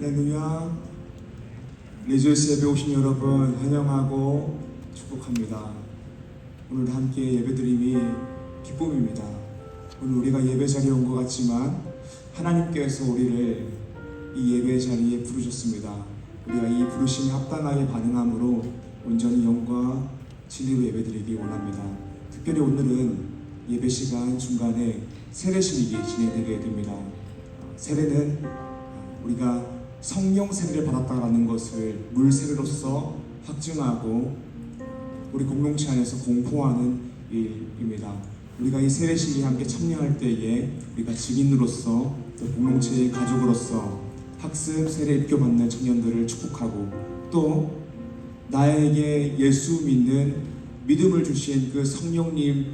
할렐루야. 리조이스 예배 오신 여러분 환영하고 축복합니다. 오늘 함께 예배드림이 기쁨입니다. 오늘 우리가 예배 자리에 온 것 같지만 하나님께서 우리를 이 예배 자리에 부르셨습니다. 우리가 이 부르심에 합당하게 반응함으로 온전히 영과 진리로 예배드리기 원합니다. 특별히 오늘은 예배 시간 중간에 세례식이 진행되게 됩니다. 세례는 우리가 성령 세례를 받았다라는 것을 물 세례로서 확증하고 우리 공동체 안에서 공포하는 일입니다. 우리가 이 세례식에 함께 참여할 때에 우리가 증인으로서 또 공동체의 가족으로서 학습 세례 입교받는 청년들을 축복하고 또 나에게 예수 믿는 믿음을 주신 그 성령님의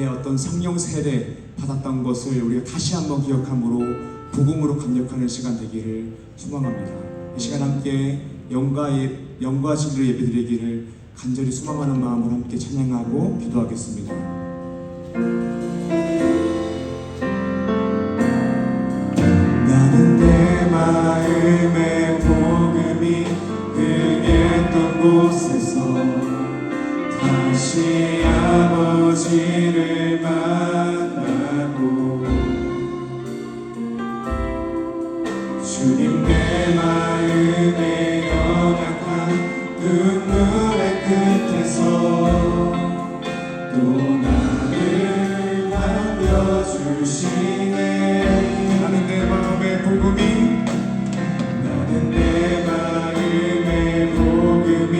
어떤 성령 세례 받았던 것을 우리가 다시 한번 기억함으로 복음으로 감격하는 시간 되기를 소망합니다. 이 시간 함께 영과 진리로 예배드리기를 간절히 소망하는 마음으로 함께 찬양하고 기도하겠습니다. 나는 내 마음의 복음이 크겠던 곳에서 다시 아버지를 만나고 주님 내 마음의 연약한 눈물의 끝에서 또 나를 반겨주시네. 나는 내 마음의 복음이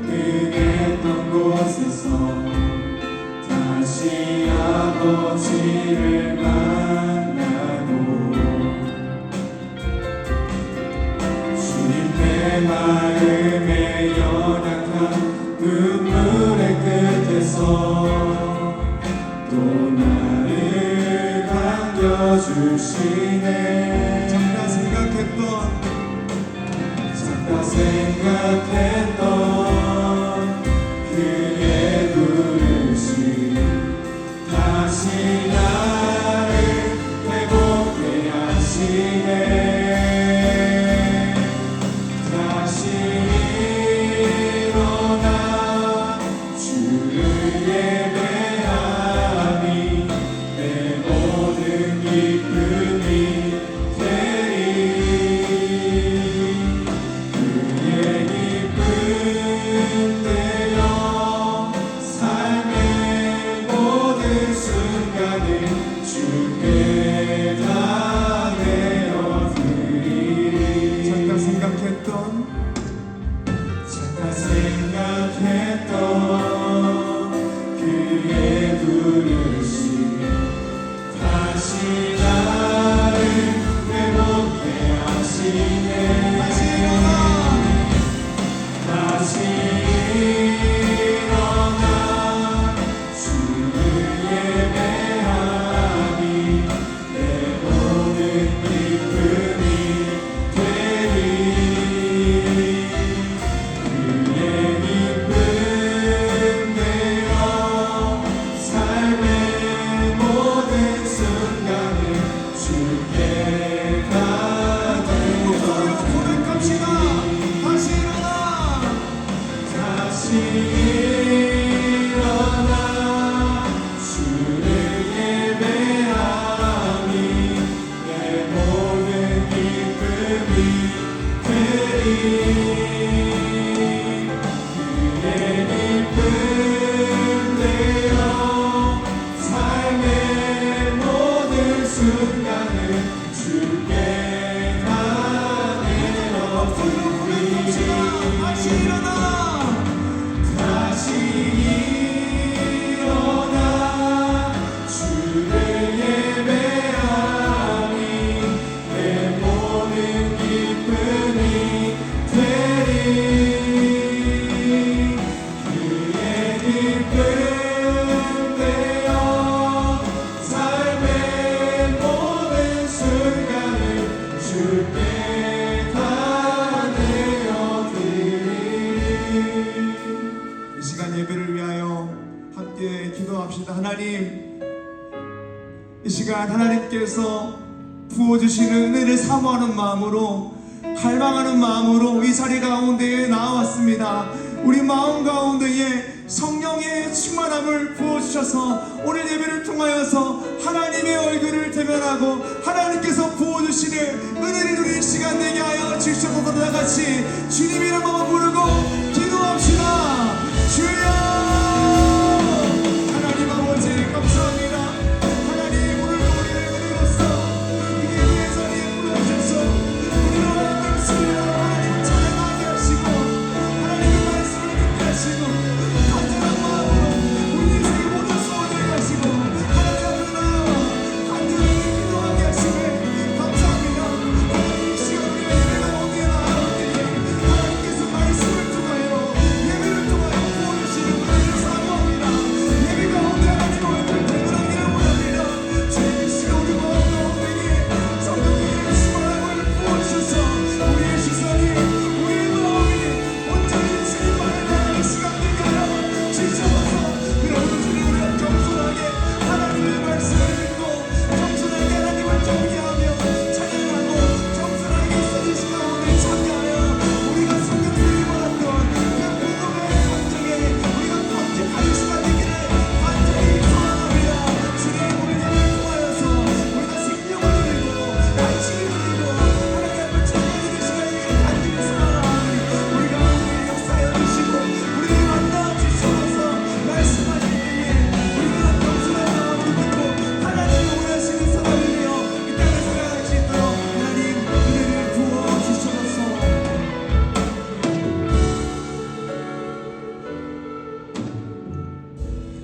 크겠던 곳에서 다시 아버지를 만나고 주님 내 마음의 연약한 눈물의 끝에서 또 나를 반겨주시네. 잠깐 생각했던 그의 부르심 다시 나를 회복해 하시네. 다시 일어나 주를 예배하니 내 모든 기쁨이 되리. 그의 부르심 다시 나를 회복해 하시네. 다시 일어나 주를 예배하니 내 모든 기쁨이 되리. 그의 기쁨 삶의 모든 순간을 주께 다 고백합시다. 다시 일어나 주를 예배하니 내 모든 기쁨이 되리. 그의 기쁨 삶의 모든 순간을 주께 다 내어드리리. 다시 일어나 주를 예배하니 내 모든 기쁨이 되리. 그의 기쁨 삶의 모든 순간을 주께 다 내어드리리. 이 시간 예배를 위하여 함께 기도합시다. 하나님, 이 시간 하나님께서 부어주시는 은혜를 사모하는 마음으로 갈망하는 마음으로 이 자리 가운데에 나왔습니다. 우리 마음 가운데에 성령의 충만함을 부어주셔서 오늘 예배를 통하여서 하나님의 얼굴을 대면하고 하나님께서 부어주시는 은혜를 누릴 시간 되게 하여 주셔서 다같이 주님 이름 한번 부르고 기도합시다. 주여 하나님 아버지 감사합니다. 하나님 오늘도 우리를 은혜로써 우리 예배의 자리에 불러주셔서 우리로 하나님 주여 하나님을 찬양하게 하시고 하나님의 말씀을 듣게 하시고 간절한 마음으로 우리 인생의 모든 소원을 하시고 하나님 앞에 나와 간절히 기도하게 하시네 감사합니다. 하나님 이 시간 우리가 예배 가운데 나아갈 때에 하나님께서 말씀을 통하여 예배를 통하여 부어주시는 은혜를 사모합니다. 예배 가운데 하나님 얼굴 대문하기를 원합니다. 주님 이 시간 우리 마음 가운데에 성령의 충만함을 부어주셔서 우리의 시선이 우리의 마음이 온전히 주님만을 향하는 시간 되게 하여 주셔서 그러므로 주님 우리가 겸손하게 하나님의 말씀을 듣고 겸손하게 하나님을 경외하며 찬양하고 겸손하게 있어진 시간 가운데 참여하여 우리가 성경에 입어놨던 그 복음의 감정에 우리가 감격하는 시간 되기를 간절히 소원합니다. 주님 오늘 예배를 통하여서 우리가 생명을 누리고 안식을 누리고 하나님 앞을 찬양하는 시간 되기를 간절히 소원하오니 우리가 우리의 역사에 주시고 우리를 만나 주셔서 말씀하실 때에 우리가 겸손한 마음으로 듣고 하나님이 원하시는 사람을 위하여 이 땅을 살아갈 수 있도록 하나님 은혜를 부어주셔서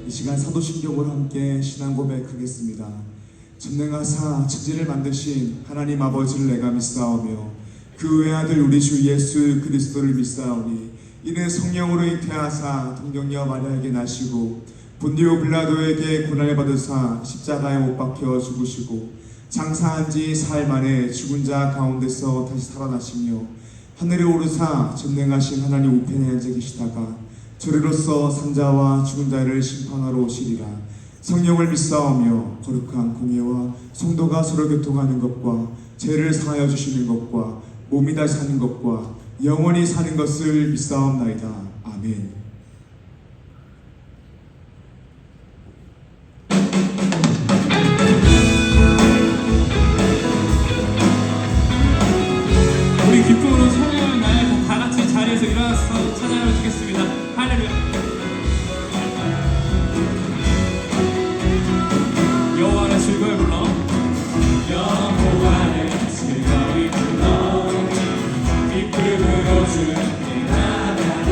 이 시간 사도신경으로 함께 신앙 고백하겠습니다. 전능하사 천지를 만드신 하나님 아버지를 내가 믿사오며 그 외아들 우리 주 예수 그리스도를 믿사오니 이는 성령으로 잉태하사 동정녀 마리아에게 나시고 본디오 빌라도에게 고난을 받으사 십자가에 못 박혀 죽으시고 장사한 지 사흘 만에 죽은 자 가운데서 다시 살아나시며 하늘에 오르사 전능하신 하나님 우편에 앉아 계시다가 저리로서 산자와 죽은 자를 심판하러 오시리라. 성령을 믿사오며 거룩한 공예와 성도가 서로 교통하는 것과 죄를 사하여 주시는 것과 몸이 다시 사는 것과 영원히 사는 것을 믿사옵나이다. 아멘. 우리 기쁨으로 찬양하는 날 다 같이 자리에서 일어나서 찬양을 드리겠습니다. 할렐루야. 여호와를 즐거이 불러. 여호와를 즐거이 불러. 기쁨으로 주께 나가리.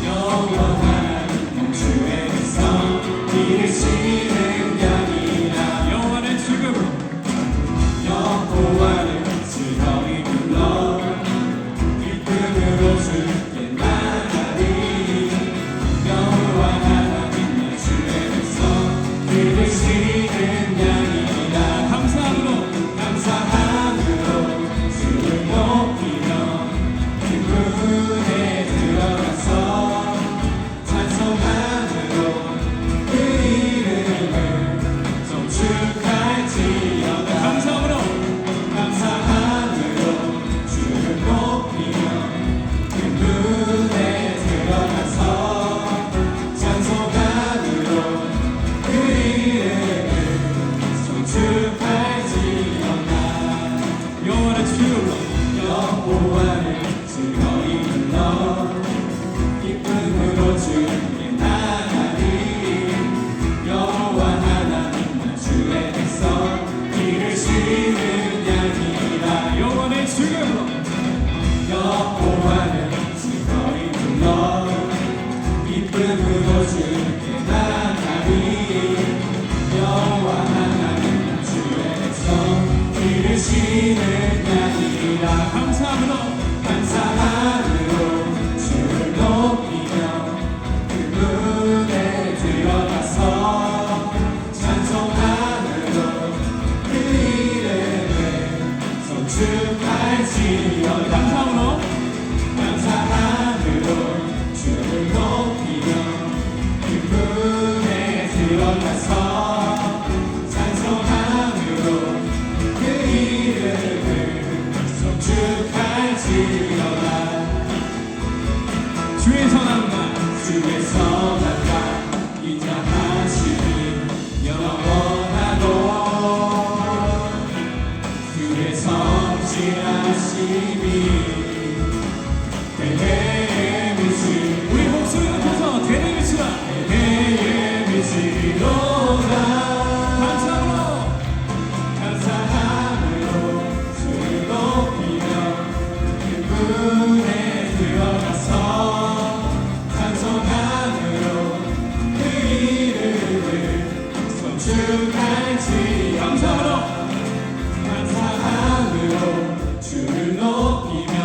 여호와 하나님 주의 백성 이르시는 양이라. 여호와를 즐거이 불러. 여호와를 즐거이 불러. 기쁨으로 주께 나가리. 여호와 하나님 주의 백성 이르시는 양이라. 감사함으로 주를 높이며 기쁨에 들어가서 찬송함으로 그 이름을 송축할지어다. 감사함으로 주를 높이며 기쁨에 들어가서 찬송함으로 그 이름을 송축할지어다. 여호와를 즐거이 불러. 기쁨으로 주께 나가리. 여호와 하나님 주의 백성 이르시는 양이라. 여호와를 즐거이 불러. 여호와를 즐거이 불러. 기쁨으로 주께 나가리. 여호와 하나님 주의 백성 이르시는 양이라. 감사함으로 주를 높이며 그분에 들어가서 찬송함으로 그 이름을 송축할지어다. 감사함으로 주를 높이며 그분에 들어가서 찬송함으로 그 이름을 송축할지어다. 대대의 빛이 우리 목소리 높여서 대대의 빛이라 대대의 빛이로다 감사함으로 주를 높이며 그분에 들어가서 찬송함으로 그 이름을 감사함으로 주를 높이며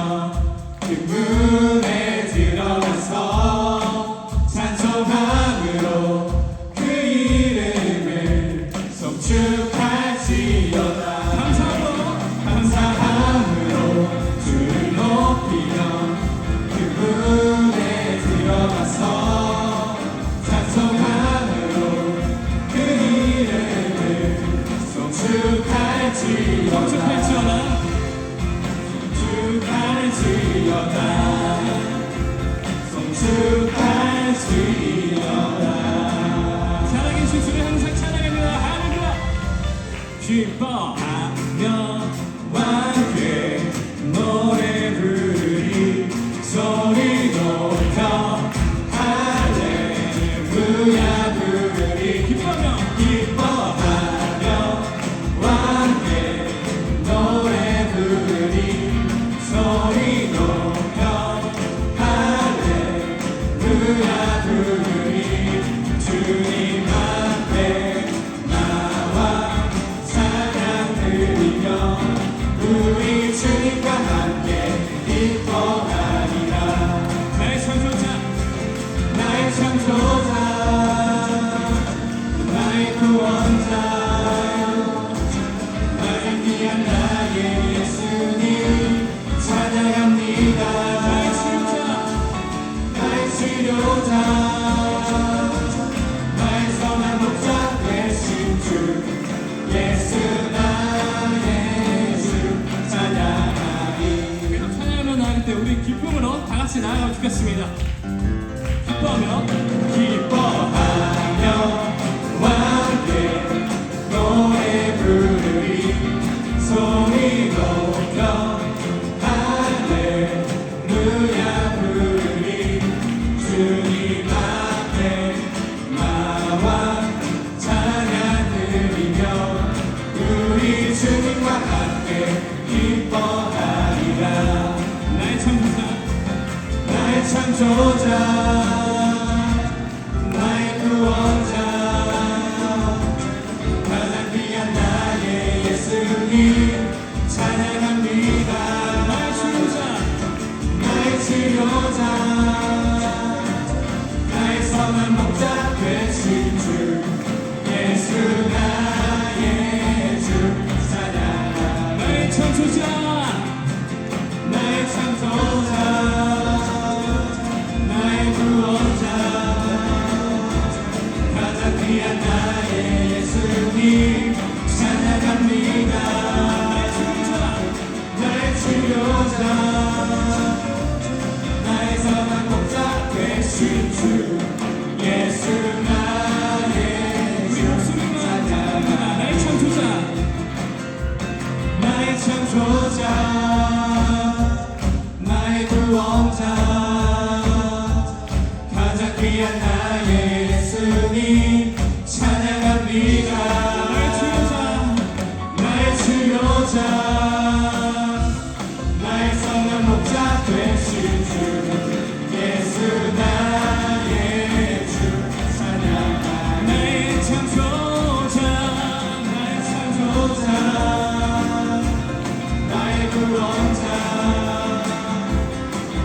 그분에 들어가서 찬송함으로 그 이름을 성축할지어다 감사함으로 주를 높이며 그분에 들어가서 찬송함으로 그 이름을 성축할지어다 성축할지어다 살아계신 주를 항상 찬양합니다. 할렐루야. 기뻐하며 함께 노래 부르리 소리 높여 할렐루야 부르리 기뻐하며 함께 노래 부르리 소리 높여 할렐루야 부르리 주님 앞에 나와 찬양 드리며 우리 주님과 함께 기뻐하리라 나의 창조자 나의 구원자 나를 위한 나의 예수님 찬양합니다 나의 치료자 나의 선한 목자 되신 주 예수 나의 주 찬양하리 계속 찬양하며 나아갈 때 우리 기쁨으로 다 같이 나아가면 좋겠습니다. 기뻐하며 함께 노래 부르리 소리 높여 할렐루야 부르리 주님 앞에 나와 찬양 드리며 우리 주님과 함께 기뻐하리라 나의 창조자 나의 구원자 가장 귀한 나의 예수님 찬양합니다 나의 치료자 나의 선한 목자 되신 주 예수 나의 주 찬양하리 나의 창조자 나의 구원자 가장 귀한 나의 예수님 찬양합니다 나의 치료자 나의 선한 목자 되신 주 예수 나의 주 찬양합니다 나의 창조자 나의 구원자 가장 귀한 나의 예수님 찬양합니다 나의 치료자 나의 선한 목자 되신 주 예수 나의 주 찬양하리 나의 창조자 나의 구원자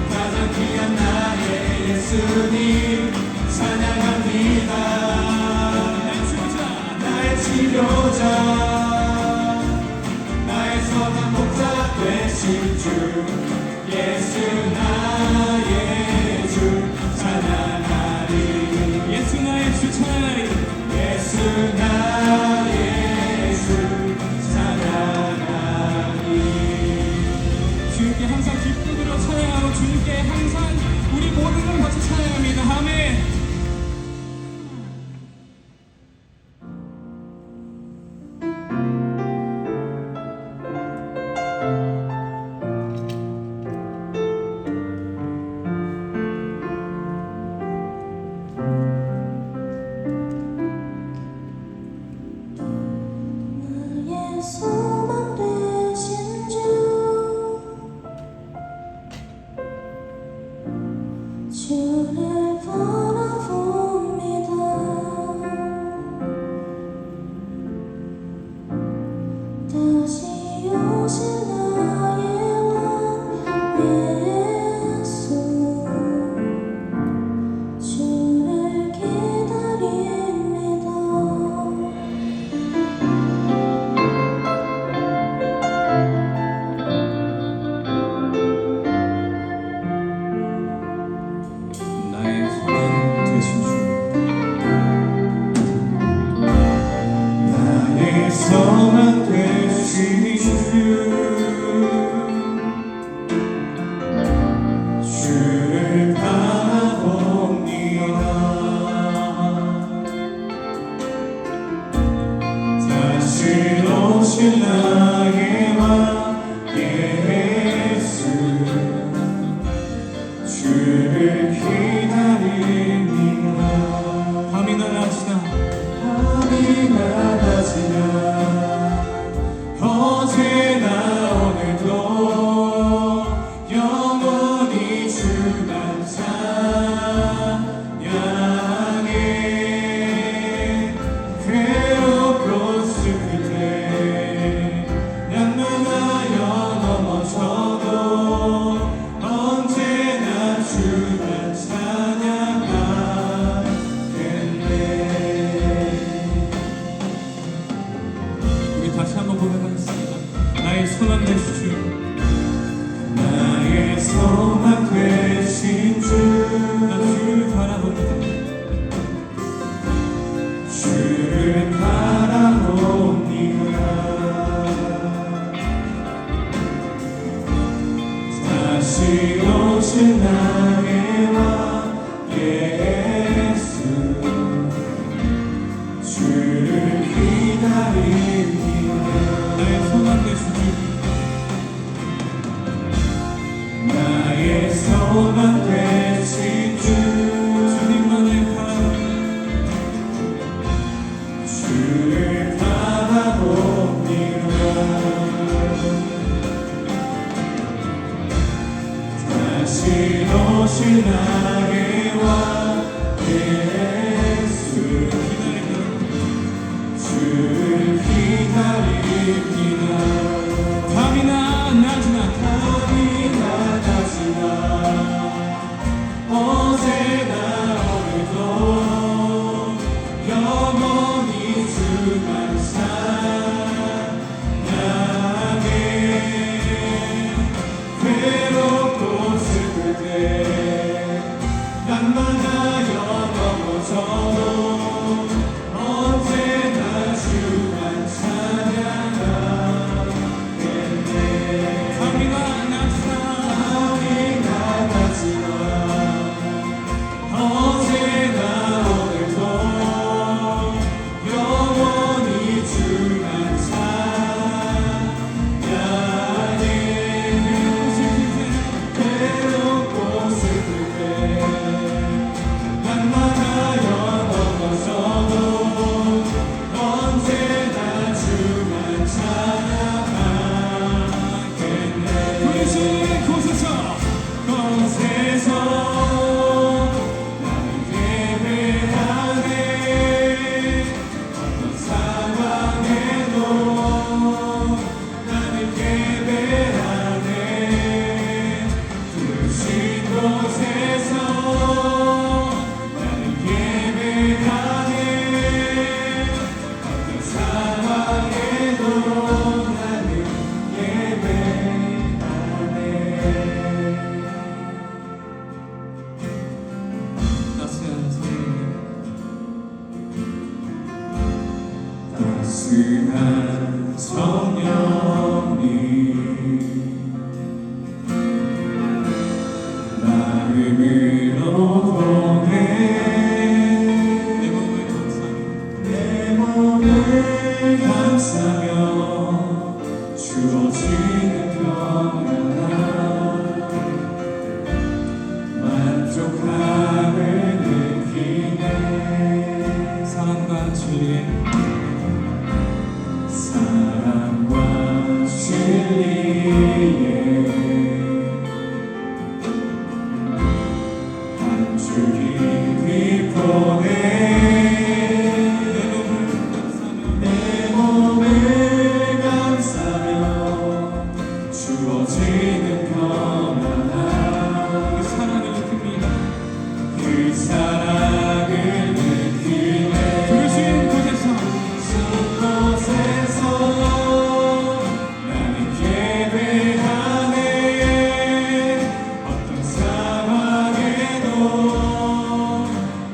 가장 귀한 나의 예수님 찬양합니다 나의 치료자 나의 선한 목자 되신 주 예수 나의 주 찬양하리 예수 나의 주 찬양하리 예수 나의 주 찬양하리 주님께 항상 기쁨으로 찬양하고 주님께 항상 우리 모든 걸 바쳐 찬양합니다. 소망 되신 주 나 주를 바라봅니다 주를 바라봅니다 다시 오실 나의 왕 예수 주를 기다립니다 나의 소망 되신 주 나의 소망 되신 주 주님만의 강 주를 바라봅니다 다시 오실 나의 왕 예수 주를 기다립니다 밤이나 낮이나 어제나 오늘도 영원히 주만 사랑해 괴롭고 슬플 때 난만하여 넘어져도 언제나 주만 찬양하겠네 밤이나 낮이나 어제나 오늘도 영원히 주만 찬양해 괴롭고 슬플 때 날마다여 넘어져도 언제나 주만 찬양하겠네 부르신 곳에서 나는 예배하네 어떤 상황에도 나는 예배하네 부르신 곳에서 나는 예배하네 어떤 상황에도 나는 예배하네 따스한 성령님 마음으로 보내 내 몸을 감싸며 주어지는 평안함 만족함을 느끼네 사랑과 진리의 한 줄기 빛보내 내 몸을 감싸며 주어지는 평안함 그 사랑을 느낍니다 그 사랑을 느끼네 부르신 곳에서 나는 예배하네 어떤 상황에도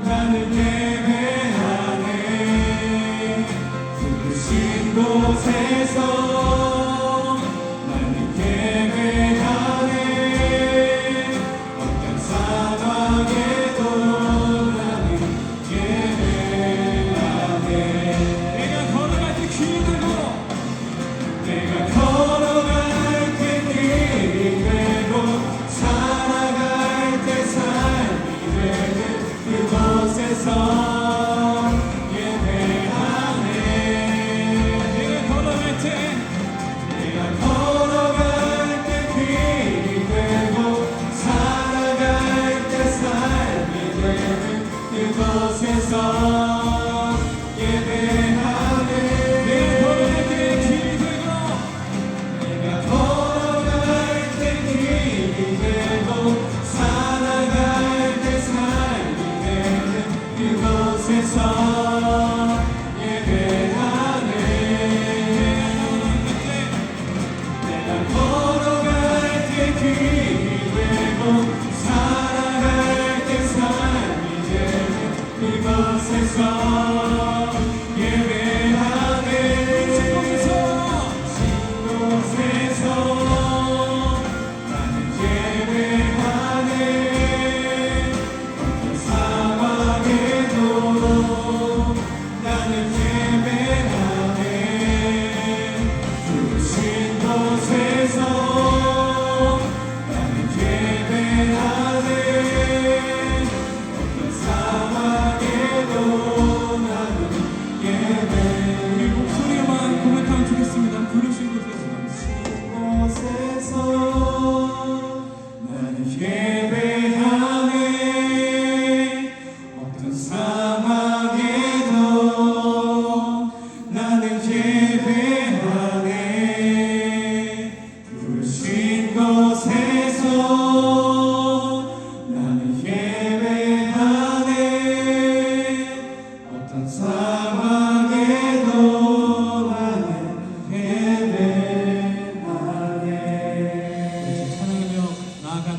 나는 예배하네 부르신 곳에서 나는 예배하네 어떤 상황에도 나는 예배하네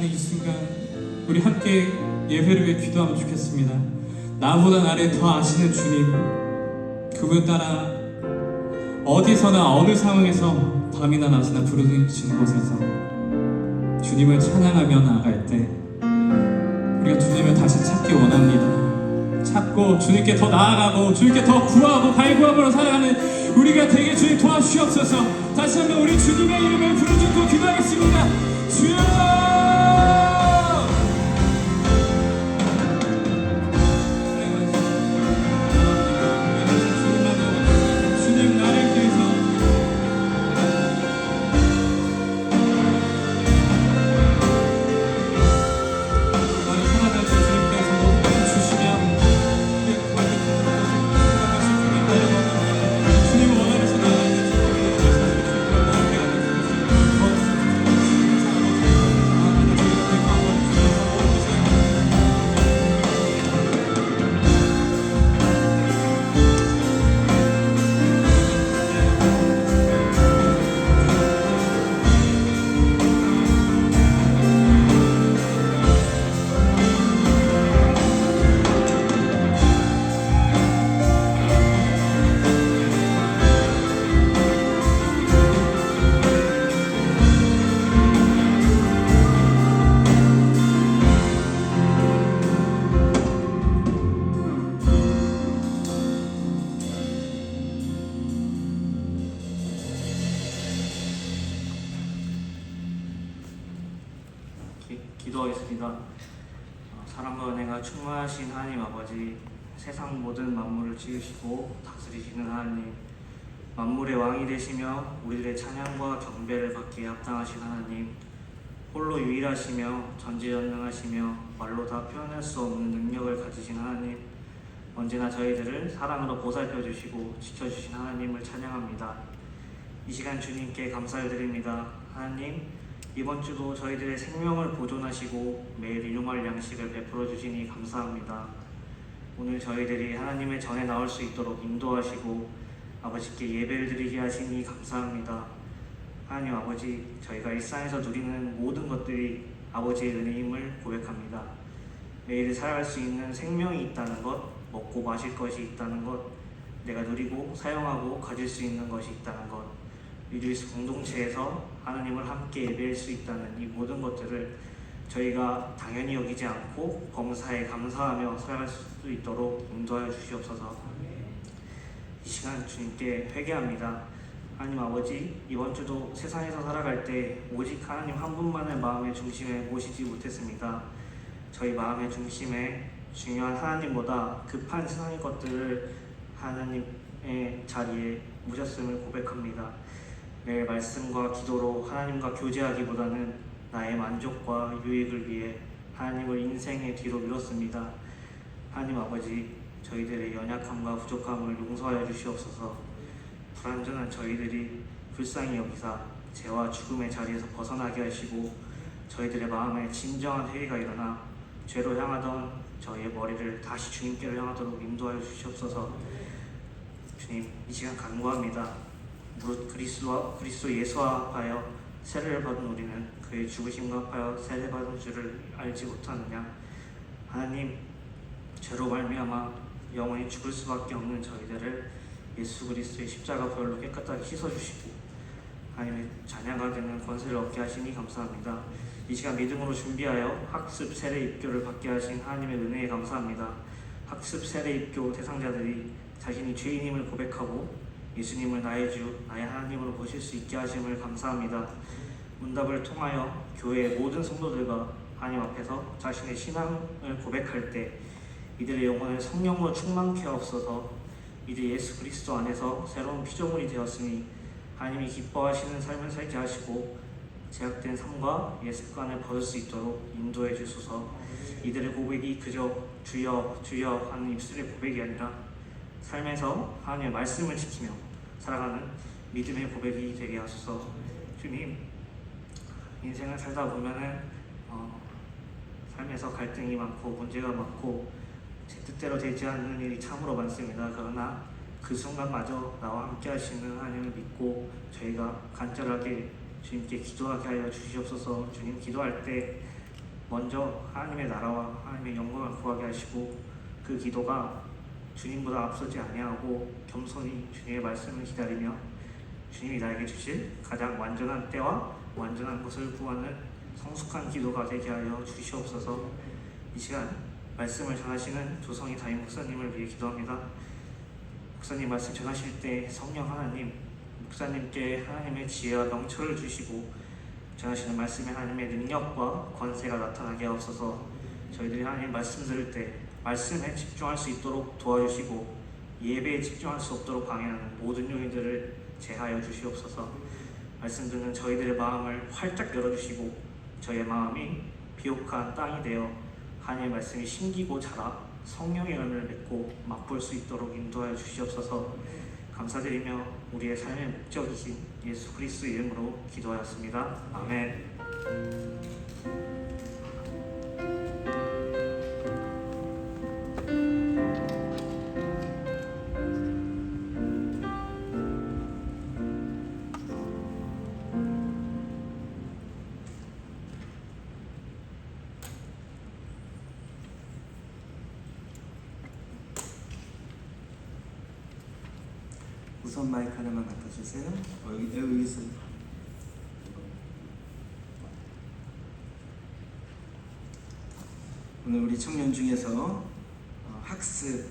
나아가는 이 순간 우리 함께 예배를 위해 기도하면 좋겠습니다. 나보다 나를 더 아시는 주님, 그분 따라 어디서나 어느 상황에서 밤이나 낮이나 부르짖는 곳에서 주님을 찬양하며 나아갈 때 우리가 주님을 다시 찾기 원합니다. 찾고 주님께 더 나아가고 주님께 더 구하고 발구함으로 살아가는 우리가 되게 주님 도와주시옵소서. 다시 한번 우리 주님의 이름을 부르짖고 기도하겠습니다. 주여! 주님 나를 위해서 나를 사랑하는 주님께서 모든 것을 주시며 주님을 원하면서 나아가는 기도하겠습니다. 사랑과 은혜가 충만하신 하나님 아버지, 세상 모든 만물을 지으시고 다스리시는 하나님, 만물의 왕이 되시며 우리들의 찬양과 경배를 받기에 합당하신 하나님, 홀로 유일하시며 전지전능하시며 말로 다 표현할 수 없는 능력을 가지신 하나님, 언제나 저희들을 사랑으로 보살펴 주시고 지켜주신 하나님을 찬양합니다. 이 시간 주님께 감사를 드립니다. 하나님, 이번 주도 저희들의 생명을 보존하시고 매일 일용할 양식을 베풀어 주시니 감사합니다. 오늘 저희들이 하나님의 전에 나올 수 있도록 인도하시고 아버지께 예배를 드리게 하시니 감사합니다. 하나님 아버지, 저희가 일상에서 누리는 모든 것들이 아버지의 은혜임을 고백합니다. 매일 살아갈 수 있는 생명이 있다는 것, 먹고 마실 것이 있다는 것, 내가 누리고 사용하고 가질 수 있는 것이 있다는 것, 리드위스 공동체에서 하나님을 함께 예배할 수 있다는 이 모든 것들을 저희가 당연히 여기지 않고 범사에 감사하며 살아갈 수 있도록 인도하여 주시옵소서. 이 시간 주님께 회개합니다. 하나님 아버지, 이번 주도 세상에서 살아갈 때 오직 하나님 한 분만을 마음의 중심에 모시지 못했습니다. 저희 마음의 중심에 중요한 하나님보다 급한 세상의 것들을 하나님의 자리에 모셨음을 고백합니다. 매일 말씀과 기도로 하나님과 교제하기보다는 나의 만족과 유익을 위해 하나님을 인생의 뒤로 미뤘습니다. 하나님 아버지, 저희들의 연약함과 부족함을 용서하여 주시옵소서. 불완전한 저희들이 불쌍히 여기사 죄와 죽음의 자리에서 벗어나게 하시고 저희들의 마음에 진정한 회개가 일어나 죄로 향하던 저희의 머리를 다시 주님께로 향하도록 인도하여 주시옵소서. 주님, 이 시간 간구합니다. 무릇 그리스도 예수와 합하여 세례를 받은 우리는 그의 죽으심과 합하여 세례 받은 줄을 알지 못하느냐. 하나님, 죄로 말미암아 영원히 죽을 수밖에 없는 저희들을 예수 그리스도의 십자가 보혈로 깨끗하게 씻어주시고 하나님의 자녀가 되는 권세를 얻게 하시니 감사합니다. 이 시간 믿음으로 준비하여 학습 세례 입교를 받게 하신 하나님의 은혜에 감사합니다. 학습 세례 입교 대상자들이 자신이 죄인임을 고백하고 예수님을 나의 주, 나의 하나님으로 보실 수 있게 하심을 감사합니다. 문답을 통하여 교회의 모든 성도들과 하나님 앞에서 자신의 신앙을 고백할 때 이들의 영혼을 성령으로 충만케 하옵소서. 이제 예수 그리스도 안에서 새로운 피조물이 되었으니 하나님이 기뻐하시는 삶을 살게 하시고 제약된 삶과 옛습관을 벗을 수 있도록 인도해 주소서. 이들의 고백이 그저 주여 주여 하는 입술의 고백이 아니라 삶에서 하나님의 말씀을 지키며 살아가는 믿음의 고백이 되게 하소서. 주님, 인생을 살다 보면은 삶에서 갈등이 많고 문제가 많고 제 뜻대로 되지 않는 일이 참으로 많습니다. 그러나 그 순간마저 나와 함께 하시는 하나님을 믿고 저희가 간절하게 주님께 기도하게 하여 주시옵소서. 주님, 기도할 때 먼저 하나님의 나라와 하나님의 영광을 구하게 하시고 그 기도가 주님보다 앞서지 아니하고 겸손히 주님의 말씀을 기다리며 주님이 나에게 주실 가장 완전한 때와 완전한 것을 구하는 성숙한 기도가 되게 하여 주시옵소서. 이 시간 말씀을 전하시는 조성희 담임 목사님을 위해 기도합니다. 목사님 말씀 전하실 때 성령 하나님, 목사님께 하나님의 지혜와 명철을 주시고 전하시는 말씀에 하나님의 능력과 권세가 나타나게 하옵소서. 저희들이 하나님 말씀 들을 때 말씀에 집중할 수 있도록 도와주시고 예배에 집중할 수 없도록 방해하는 모든 요인들을 제하여 주시옵소서. 말씀 듣는 저희들의 마음을 활짝 열어주시고 저희의 마음이 비옥한 땅이 되어 하나님의 말씀이 심기고 자라 성령의 열매를 맺고 맛볼 수 있도록 인도하여 주시옵소서. 감사드리며 우리의 삶의 목적이신 예수 그리스도 이름으로 기도하였습니다. 아멘. 우선 마이크 하나만 갖다 주세요. 여기 있어요. 오늘 우리 청년 중에서 학습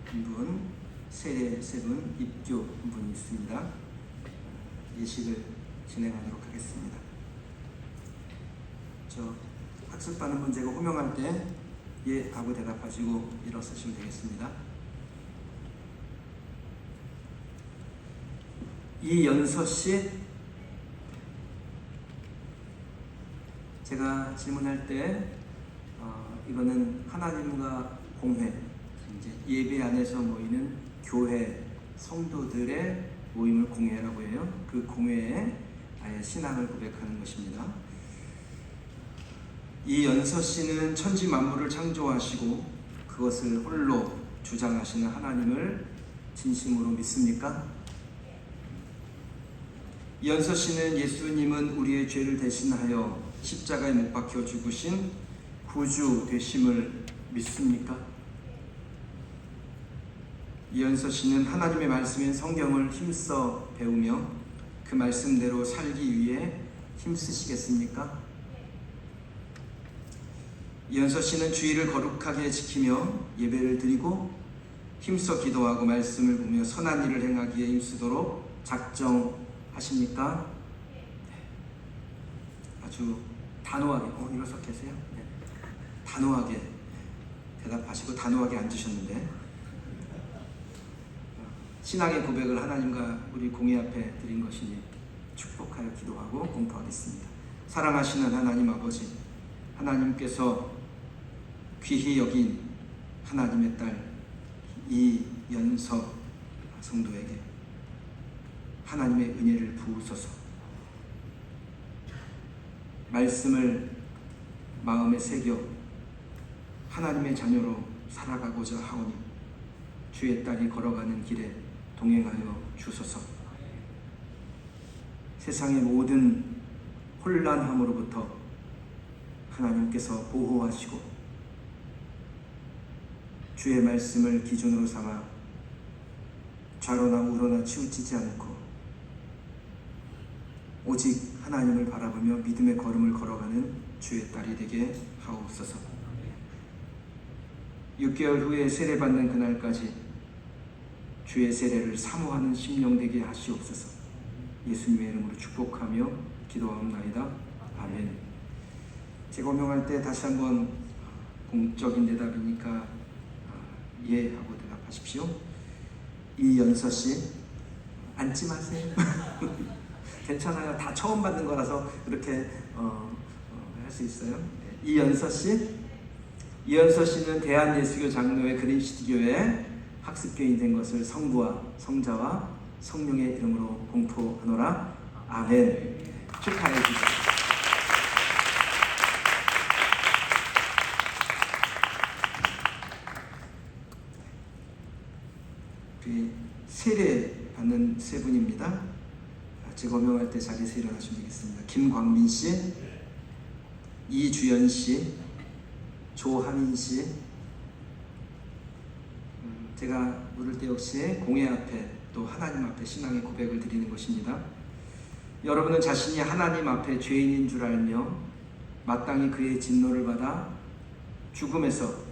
분, 세례 세 분, 입교 분이 있습니다. 예식을 진행하도록 하겠습니다. 저 학습받는 분 제가 호명할 때 예 하고 대답하시고 일어서시면 되겠습니다. 이연서 씨, 제가 질문할 때 이거는 하나님과 공회, 이제 예배 안에서 모이는 교회 성도들의 모임을 공회라고 해요. 그 공회에 아예 신앙을 고백하는 것입니다. 이연서 씨는 천지 만물을 창조하시고 그것을 홀로 주장하시는 하나님을 진심으로 믿습니까? 이연서 씨는 예수님은 우리의 죄를 대신하여 십자가에 못 박혀 죽으신 구주 되심을 믿습니까? 이연서 씨는 하나님의 말씀인 성경을 힘써 배우며 그 말씀대로 살기 위해 힘쓰시겠습니까? 이연서 씨는 주의를 거룩하게 지키며 예배를 드리고 힘써 기도하고 말씀을 보며 선한 일을 행하기에 힘쓰도록 작정하십니까? 아주 단호하게, 일어서 계세요? 네. 단호하게 대답하시고 단호하게 앉으셨는데, 신앙의 고백을 하나님과 우리 공의 앞에 드린 것이니 축복하여 기도하고 공포하겠습니다. 사랑하시는 하나님 아버지, 하나님께서 귀히 여긴 하나님의 딸 이연서 성도에게 하나님의 은혜를 부으소서. 말씀을 마음에 새겨 하나님의 자녀로 살아가고자 하오니 주의 딸이 걸어가는 길에 동행하여 주소서. 세상의 모든 혼란함으로부터 하나님께서 보호하시고 주의 말씀을 기준으로 삼아 좌로나 우로나 치우치지 않고 오직 하나님을 바라보며 믿음의 걸음을 걸어가는 주의 딸이 되게 하옵소서. 6개월 후에 세례받는 그날까지 주의 세례를 사모하는 심령 되게 하시옵소서. 예수님의 이름으로 축복하며 기도하옵나이다. 아멘. 제가 호명할 때 다시 한번 공적인 대답이니까 예 하고 대답하십시오. 이연서 씨, 앉지 마세요. 괜찮아요. 다 처음 받는 거라서 그렇게 할 수 있어요. 이연서 씨, 이연서 씨는 대한예수교 장로회 그린시티교회 학습교인 된 것을 성부와 성자와 성령의 이름으로 공포하노라. 아멘. 축하해 주세요. 우리 세례 받는 세 분입니다. 제가 호명할 때 자리에서 일어나시면 되겠습니다. 김광민 씨, 이주연 씨, 조하민 씨. 제가 물을 때 역시 공회 앞에 또 하나님 앞에 신앙의 고백을 드리는 것입니다. 여러분은 자신이 하나님 앞에 죄인인 줄 알며 마땅히 그의 진노를 받아 죽음에서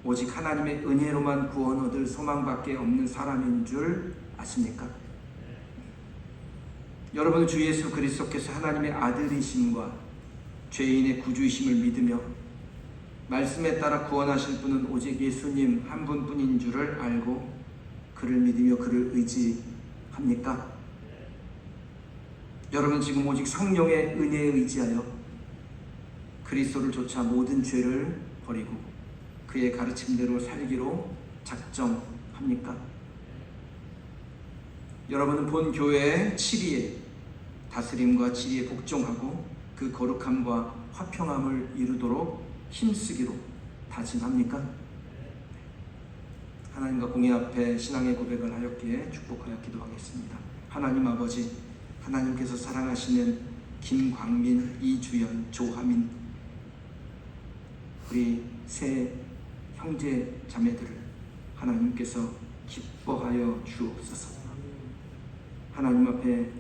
오직 하나님의 은혜로만 구원 얻을 소망밖에 없는 사람인 줄 아십니까? 여러분은 주 예수 그리스도께서 하나님의 아들이심과 죄인의 구주이심을 믿으며 말씀에 따라 구원하실 분은 오직 예수님 한 분뿐인 줄을 알고 그를 믿으며 그를 의지합니까? 여러분 지금 오직 성령의 은혜에 의지하여 그리스도를 좇아 모든 죄를 버리고 그의 가르침대로 살기로 작정합니까? 여러분은 본 교회의 7위에 다스림과 지리에 복종하고 그 거룩함과 화평함을 이루도록 힘쓰기로 다짐합니까? 하나님과 공의 앞에 신앙의 고백을 하였기에 축복하여 기도하겠습니다. 하나님 아버지, 하나님께서 사랑하시는 김광민, 이주연, 조하민 우리 세 형제 자매들을 하나님께서 기뻐하여 주옵소서. 하나님 앞에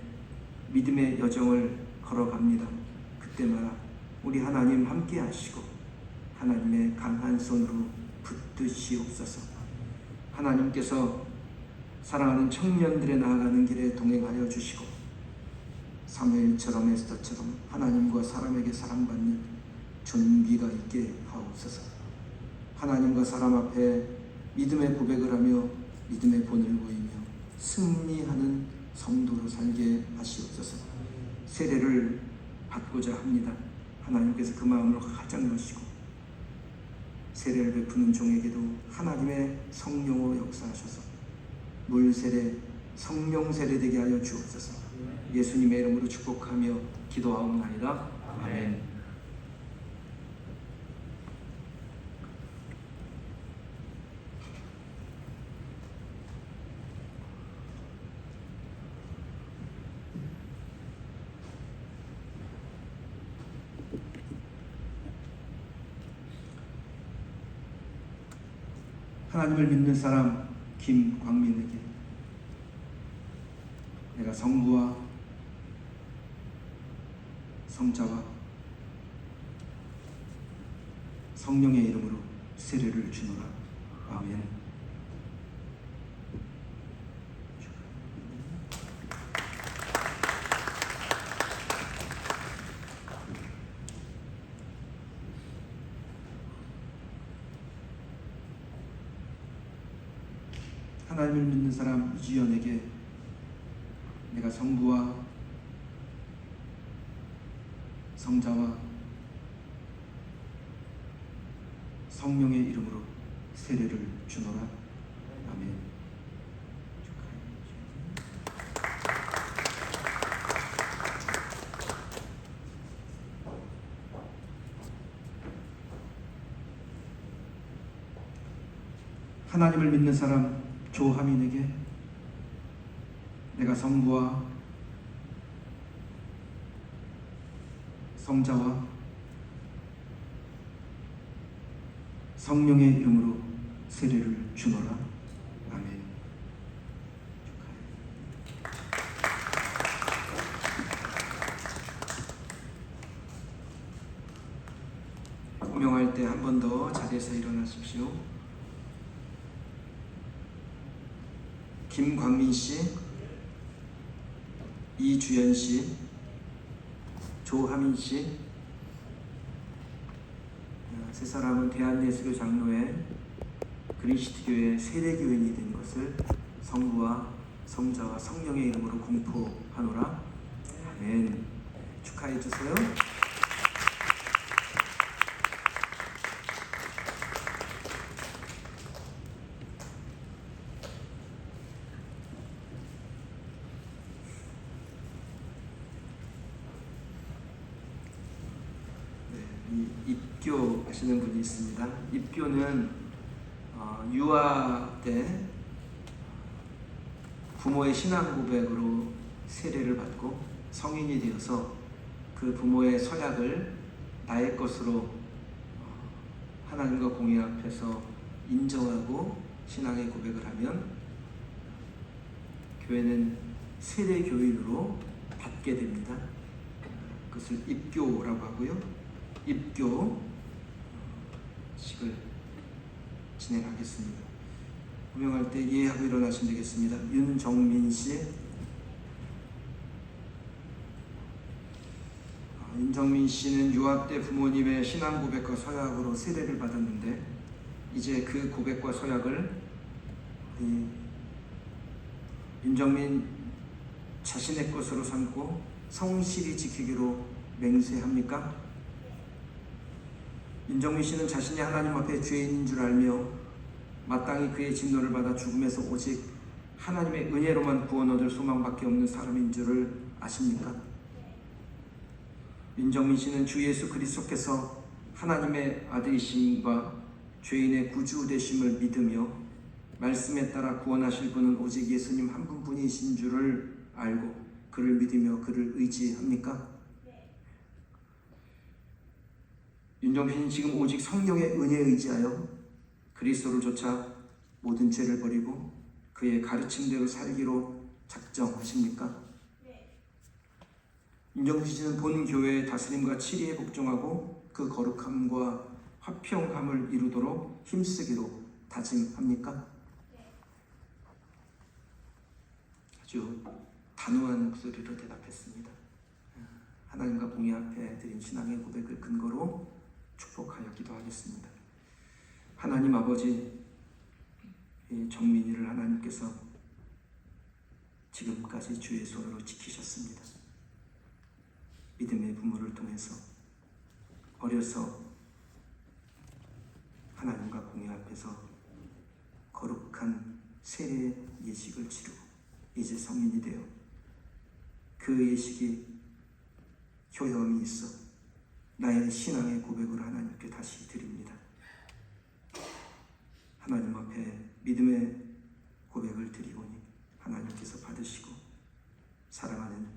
믿음의 여정을 걸어갑니다. 그때마다 우리 하나님 함께 하시고 하나님의 강한 손으로 붙드시옵소서. 하나님께서 사랑하는 청년들의 나아가는 길에 동행하여 주시고 사무엘처럼 에스더처럼 하나님과 사람에게 사랑받는 존귀가 있게 하옵소서. 하나님과 사람 앞에 믿음의 고백을 하며 믿음의 본을 보이며 승리하는 성도로 살게 하시옵소서. 세례를 받고자 합니다. 하나님께서 그 마음을 가장 넣으시고 세례를 베푸는 종에게도 하나님의 성령으로 역사하셔서 물세례, 성령 세례 되게 하여 주옵소서. 예수님의 이름으로 축복하며 기도하옵나이다. 아멘. 하나님을 믿는 사람 김광민에게 내가 성부와 성자와 성령의 이름으로 세례를 주노라. 아멘. 하나님을 믿는 사람 이주연에게 내가 성부와 성자와 성령의 이름으로 세례를 주노라. 아멘. 하나님을 믿는 사람 조하민에게 내가 성부와 성자와 성령의 이름으로 세례를 주노라. 아멘. 호명할 때 한 번 더 자리에서 일어나십시오. 김광민 씨, 이주연 씨, 조하민 씨, 세 사람은 대한예수교 장로회 그린시티교회 세례교인이 된 것을 성부와 성자와 성령의 이름으로 공포하노라. 아멘. 축하해 주세요. 입교 하시는 분이 있습니다. 입교는 유아 때 부모의 신앙 고백으로 세례를 받고 성인이 되어서 그 부모의 서약을 나의 것으로 하나님과 공의 앞에서 인정하고 신앙의 고백을 하면 교회는 세례 교인으로 받게 됩니다. 그것을 입교라고 하고요. 입교식을 진행하겠습니다. 호명할 때 예하고 일어나시면 되겠습니다. 윤정민 씨. 윤정민 씨는 유아 때 부모님의 신앙 고백과 서약으로 세례를 받았는데 이제 그 고백과 서약을 윤정민 자신의 것으로 삼고 성실히 지키기로 맹세합니까? 윤정민 씨는 자신이 하나님 앞에 죄인인 줄 알며 마땅히 그의 진노를 받아 죽음에서 오직 하나님의 은혜로만 구원 얻을 소망밖에 없는 사람인 줄을 아십니까? 윤정민 씨는 주 예수 그리스도께서 하나님의 아들이심과 죄인의 구주 되심을 믿으며 말씀에 따라 구원하실 분은 오직 예수님 한 분뿐이신 줄을 알고 그를 믿으며 그를 의지합니까? 윤정민 씨는 지금 오직 성령의 은혜에 의지하여 그리스도를 쫓아 모든 죄를 버리고 그의 가르침대로 살기로 작정하십니까? 윤정민 씨는 본 교회의 다스림과 치리에 복종하고 그 거룩함과 화평함을 이루도록 힘쓰기로 다짐합니까? 아주 단호한 목소리로 대답했습니다. 하나님과 공의 앞에 드린 신앙의 고백을 근거로 축복하여 기도하겠습니다. 하나님 아버지, 이 정민이를 하나님께서 지금까지 주의 손으로 지키셨습니다. 믿음의 부모를 통해서 어려서 하나님과 공의 앞에서 거룩한 세례 예식을 치르고 이제 성인이 되어 그 예식이 효험이 있어 나의 신앙의 고백을 하나님께 다시 드립니다. 하나님 앞에 믿음의 고백을 드리오니 하나님께서 받으시고 사랑하는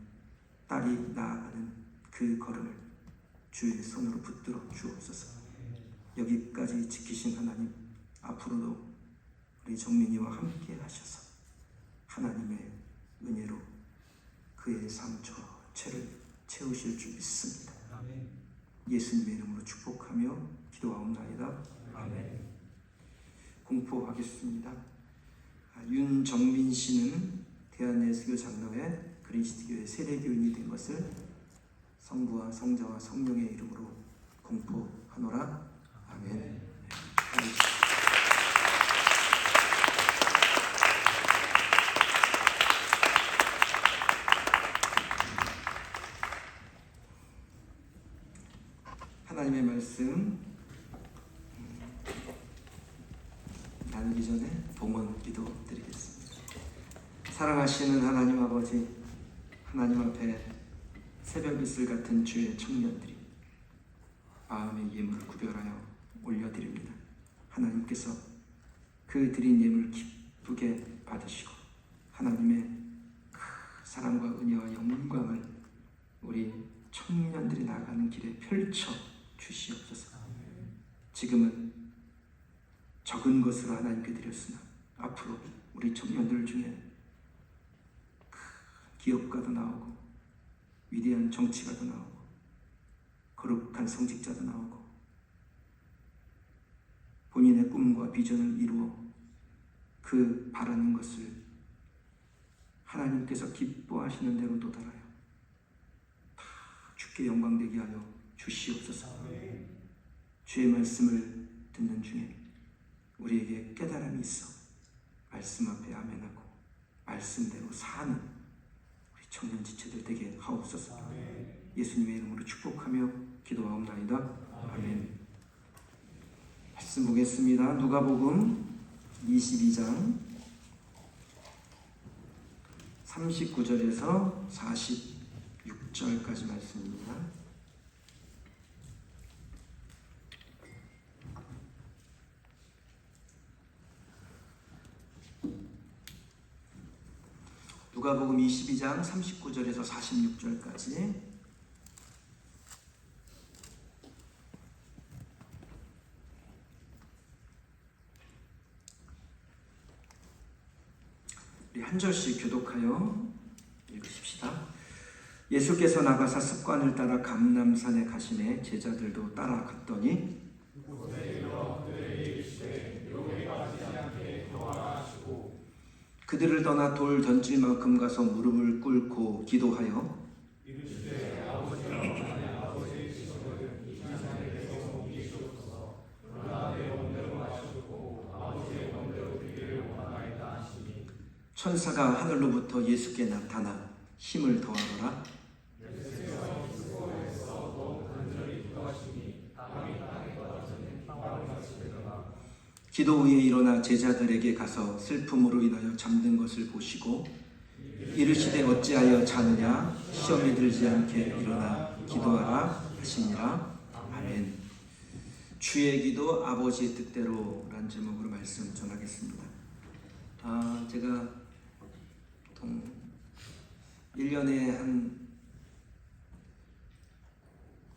딸이 나아가는 그 걸음을 주의 손으로 붙들어 주옵소서. 여기까지 지키신 하나님, 앞으로도 우리 정민이와 함께 하셔서 하나님의 은혜로 그의 상처와 죄를 채우실 줄 믿습니다. 예수님의 이름으로 축복하며 기도하옵나이다. 아멘. 공포하겠습니다. 윤정민 씨는 대한예수교 장로회 그리스도교회 세례교인이 된 것을 성부와 성자와 성령의 이름으로 공포하노라. 아멘. 하나님의 말씀 나누기 전에 봉헌 기도 드리겠습니다. 사랑하시는 하나님 아버지, 하나님 앞에 새벽 이슬 같은 주의 청년들이 마음의 예물을 구별하여 올려드립니다. 하나님께서 그 드린 예물 기쁘게 받으시고 하나님의 그 사랑과 은혜와 영광을 우리 청년들이 나아가는 길에 펼쳐 주시옵소서. 지금은 적은 것으로 하나님께 드렸으나 앞으로 우리 청년들 중에 큰 기업가도 나오고 위대한 정치가도 나오고 거룩한 성직자도 나오고 본인의 꿈과 비전을 이루어 그 바라는 것을 하나님께서 기뻐하시는 대로 도달하여 다 주께 영광되게 하여 주시옵소서. 주의 말씀을 듣는 중에 우리에게 깨달음이 있어 말씀 앞에 아멘하고 말씀대로 사는 우리 청년 지체들 되게 하옵소서. 예수님의 이름으로 축복하며 기도하옵나이다. 아멘. 말씀 보겠습니다. 누가복음 22장 39절에서 46절까지 말씀입니다. 누가복음 22장 39절에서 46절까지 우리 한 절씩 교독하여 읽으십시다. 예수께서 나가사 습관을 따라 감람산에 가시매 제자들도 따라갔더니 그들을 떠나 돌 던질 만큼 가서 무릎을 꿇고 기도하여 천사가 하늘로부터 예수께 나타나 힘을 더하더라. 기도 후에 일어나 제자들에게 가서 슬픔으로 인하여 잠든 것을 보시고 이르시되 어찌하여 자느냐 시험에 들지 않게 일어나 기도하라 하시니라. 아멘. 주의 기도 아버지의 뜻대로 라는 제목으로 말씀 전하겠습니다. 제가 보통 1년에 한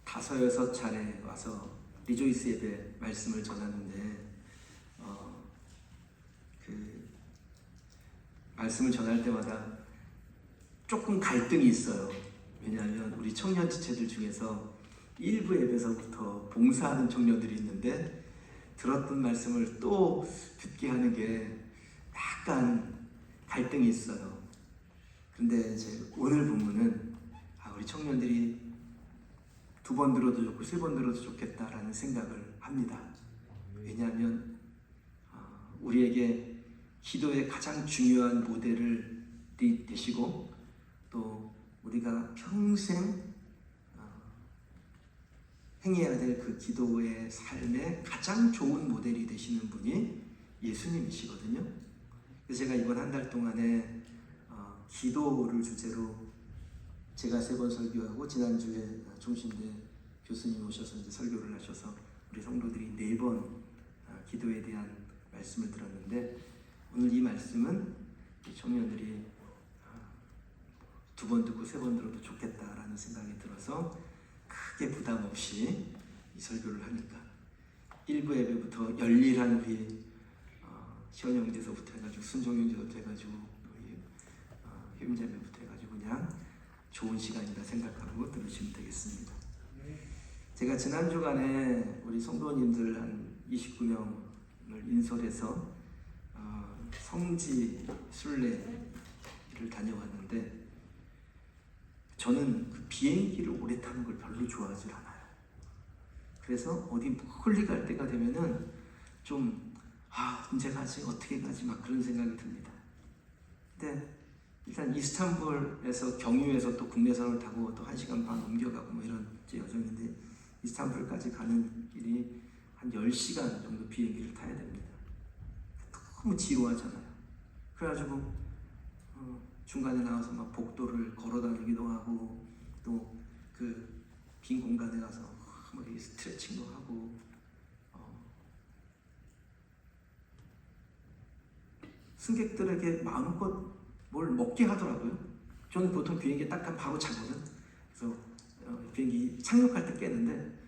5-6차례 와서 리조이스 예배 말씀을 전하는데 그 말씀을 전할 때마다 조금 갈등이 있어요. 왜냐하면 우리 청년 지체들 중에서 일부 예배서부터 봉사하는 청년들이 있는데 들었던 말씀을 또 듣게 하는 게 약간 갈등이 있어요. 근데 이제 오늘 본문은 우리 청년들이 2번 들어도 좋고 3번 들어도 좋겠다라는 생각을 합니다. 왜냐하면 우리에게 기도의 가장 중요한 모델을 되시고 또 우리가 평생 행해야 될 그 기도의 삶의 가장 좋은 모델이 되시는 분이 예수님이시거든요. 그래서 제가 이번 한 달 동안에 기도를 주제로 제가 3번 설교하고 지난주에 종신대 교수님 오셔서 이제 설교를 하셔서 우리 성도들이 4번 기도에 대한 말씀을 들었는데 오늘 이 말씀은 우리 청년들이 2번 듣고 3번 들어도 좋겠다라는 생각이 들어서 크게 부담 없이 이 설교를 하니까 1부 예배부터 열일한 우리 시원 형제서부터 해가지고 순종 형제부터 해가지고 효임자매부터 해가지고 그냥 좋은 시간이다 생각하고 들으시면 되겠습니다. 제가 지난 주간에 우리 성도님들 한 29명을 인솔해서 성지 순례를 다녀왔는데 저는 그 비행기를 오래 타는 걸 별로 좋아하지 않아요. 그래서 어디 멀리 갈 때가 되면은 좀 언제 가지? 어떻게 가지? 막 그런 생각이 듭니다. 근데 일단 이스탄불에서 경유해서 또 국내선을 타고 또 1시간 반 옮겨가고 뭐 이런 여정인데 이스탄불까지 가는 길이 한 10시간 정도 비행기를 타야 됩니다. 너무 지루하잖아요. 그래가지고 중간에 나와서 막 복도를 걸어다니기도 하고 또 그 빈 공간에 가서 뭐 스트레칭도 하고 승객들에게 마음껏 뭘 먹게 하더라고요. 저는 보통 비행기에 딱 가면 바로 자거든. 그래서 비행기 착륙할 때 깨는데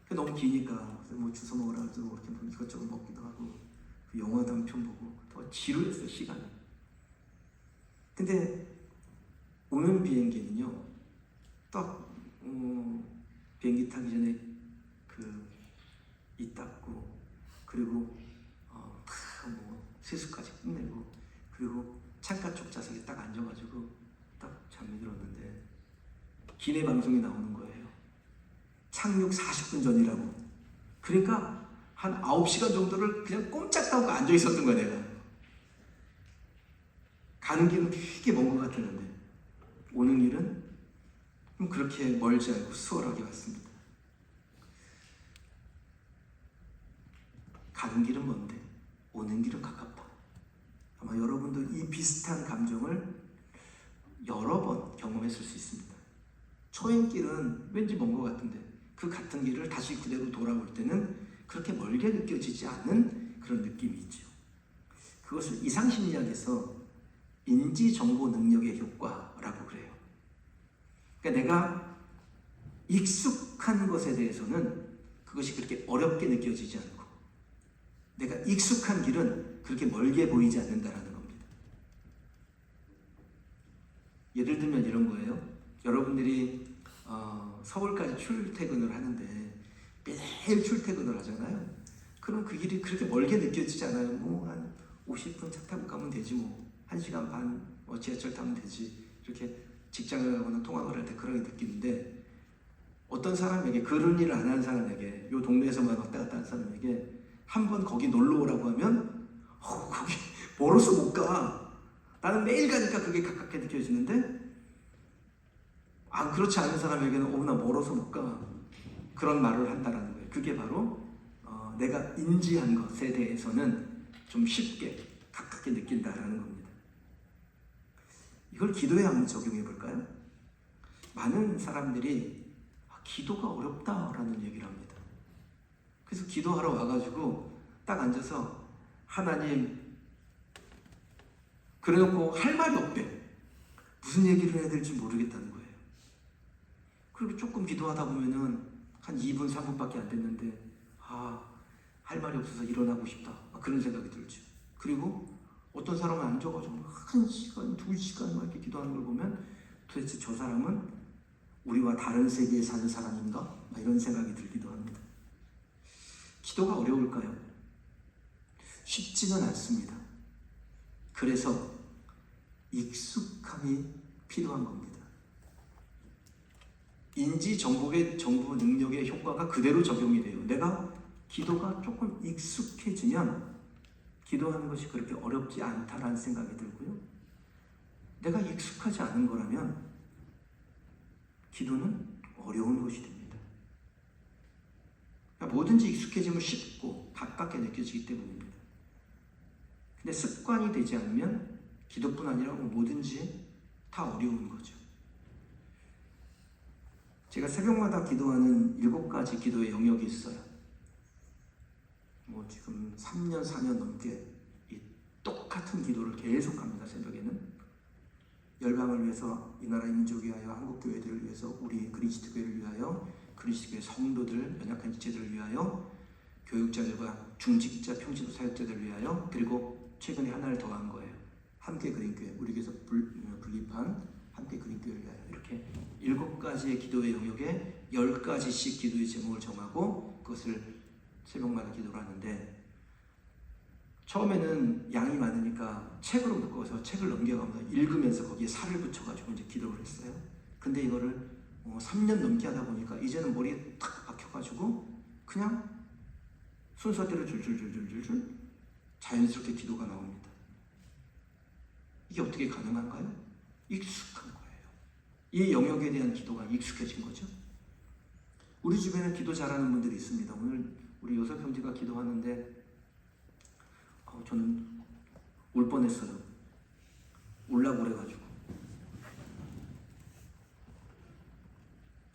너무 기니까 뭐 주워 먹으라 해서 뭐 이렇게 뭐 이것저것 먹기도 하고 그 영화도 한 편 보고 더 지루했어요 시간이. 근데 오는 비행기는요 딱 비행기 타기 전에 그 이 닦고 그리고 뭐 세수까지 끝내고 그리고 창가 쪽 좌석에 딱 앉아가지고 딱 잠이 들었는데 기내 방송이 나오는 거예요. 착륙 40분 전이라고. 그러니까 한 9시간 정도를 그냥 꼼짝도 않고 앉아 있었던 거야 내가. 가는 길은 되게 먼 것 같았는데 오는 길은 그렇게 멀지 않고 수월하게 왔습니다. 가는 길은 먼데 오는 길은 가깝다. 아마 여러분도 이 비슷한 감정을 여러 번 경험했을 수 있습니다. 초행길은 왠지 먼 것 같은데 그 같은 길을 다시 그대로 돌아올 때는 그렇게 멀게 느껴지지 않는 그런 느낌이 있죠. 그것을 이상심리학에서 인지정보 능력의 효과라고 그래요. 그러니까 내가 익숙한 것에 대해서는 그것이 그렇게 어렵게 느껴지지 않고 내가 익숙한 길은 그렇게 멀게 보이지 않는다라는 겁니다. 예를 들면 이런 거예요. 여러분들이 서울까지 출퇴근을 하는데 매일 출퇴근을 하잖아요. 그럼 그 길이 그렇게 멀게 느껴지지 않아요. 뭐 한 50분 차 타고 가면 되지 뭐. 1시간 반 지하철 타면 되지. 이렇게 직장을 가거나 통학을 할 때 그렇게 느끼는데 어떤 사람에게 그런 일을 안 하는 사람에게 요 동네에서만 왔다 갔다 하는 사람에게 한번 거기 놀러 오라고 하면 거기 멀어서 못 가. 나는 매일 가니까 그게 가깝게 느껴지는데 그렇지 않은 사람에게는 나 멀어서 못 가. 그런 말을 한다라는 거예요. 그게 바로 내가 인지한 것에 대해서는 좀 쉽게 가깝게 느낀다라는 겁니다. 이걸 기도에 한번 적용해 볼까요? 많은 사람들이 기도가 어렵다라는 얘기를 합니다. 그래서 기도하러 와가지고 딱 앉아서 하나님 그래놓고 할 말이 없대. 무슨 얘기를 해야 될지 모르겠다는 거예요. 그리고 조금 기도하다 보면은 한 2분, 3분밖에 안 됐는데 할 말이 없어서 일어나고 싶다. 그런 생각이 들죠. 그리고 어떤 사람은 앉아가지고 1시간, 2시간 막 이렇게 기도하는 걸 보면 도대체 저 사람은 우리와 다른 세계에 사는 사람인가? 이런 생각이 들기도 합니다. 기도가 어려울까요? 쉽지는 않습니다. 그래서 익숙함이 필요한 겁니다. 인지 정보 능력의 효과가 그대로 적용이 돼요. 내가 기도가 조금 익숙해지면 기도하는 것이 그렇게 어렵지 않다라는 생각이 들고요. 내가 익숙하지 않은 거라면 기도는 어려운 것이 됩니다. 그러니까 뭐든지 익숙해지면 쉽고 가깝게 느껴지기 때문입니다. 근데 습관이 되지 않으면 기도뿐 아니라 뭐든지 다 어려운 거죠. 제가 새벽마다 기도하는 7가지 기도의 영역이 있어요. 지금 3년, 4년 넘게 이 똑같은 기도를 계속합니다. 새벽에는 열방을 위해서, 이 나라 민족을 위하여, 한국 교회들을 위해서, 우리 그리스도 교회를 위하여, 그리스도 교회 성도들, 연약한 지체들을 위하여, 교육자들과 중직자, 평신도 사역자들을 위하여, 그리고 최근에 하나를 더한 거예요. 함께 그린 교회, 우리 교회에서 분립한 함께 그린 교회를 위하여. 이렇게 7가지의 기도의 영역에 10가지씩 기도의 제목을 정하고 그것을 새벽마다 기도를 하는데, 처음에는 양이 많으니까 책으로 묶어서 책을 넘겨가면서 읽으면서 거기에 살을 붙여가지고 이제 기도를 했어요. 근데 이거를 3년 넘게 하다 보니까 이제는 머리에 탁 박혀가지고 그냥 순서대로 줄줄줄줄줄 자연스럽게 기도가 나옵니다. 이게 어떻게 가능한가요? 익숙한 거예요. 이 영역에 대한 기도가 익숙해진 거죠. 우리 주변에 기도 잘하는 분들이 있습니다. 오늘 우리 여섯 형제가 기도하는데 저는 올 뻔했어요. 올라고 그래가지고.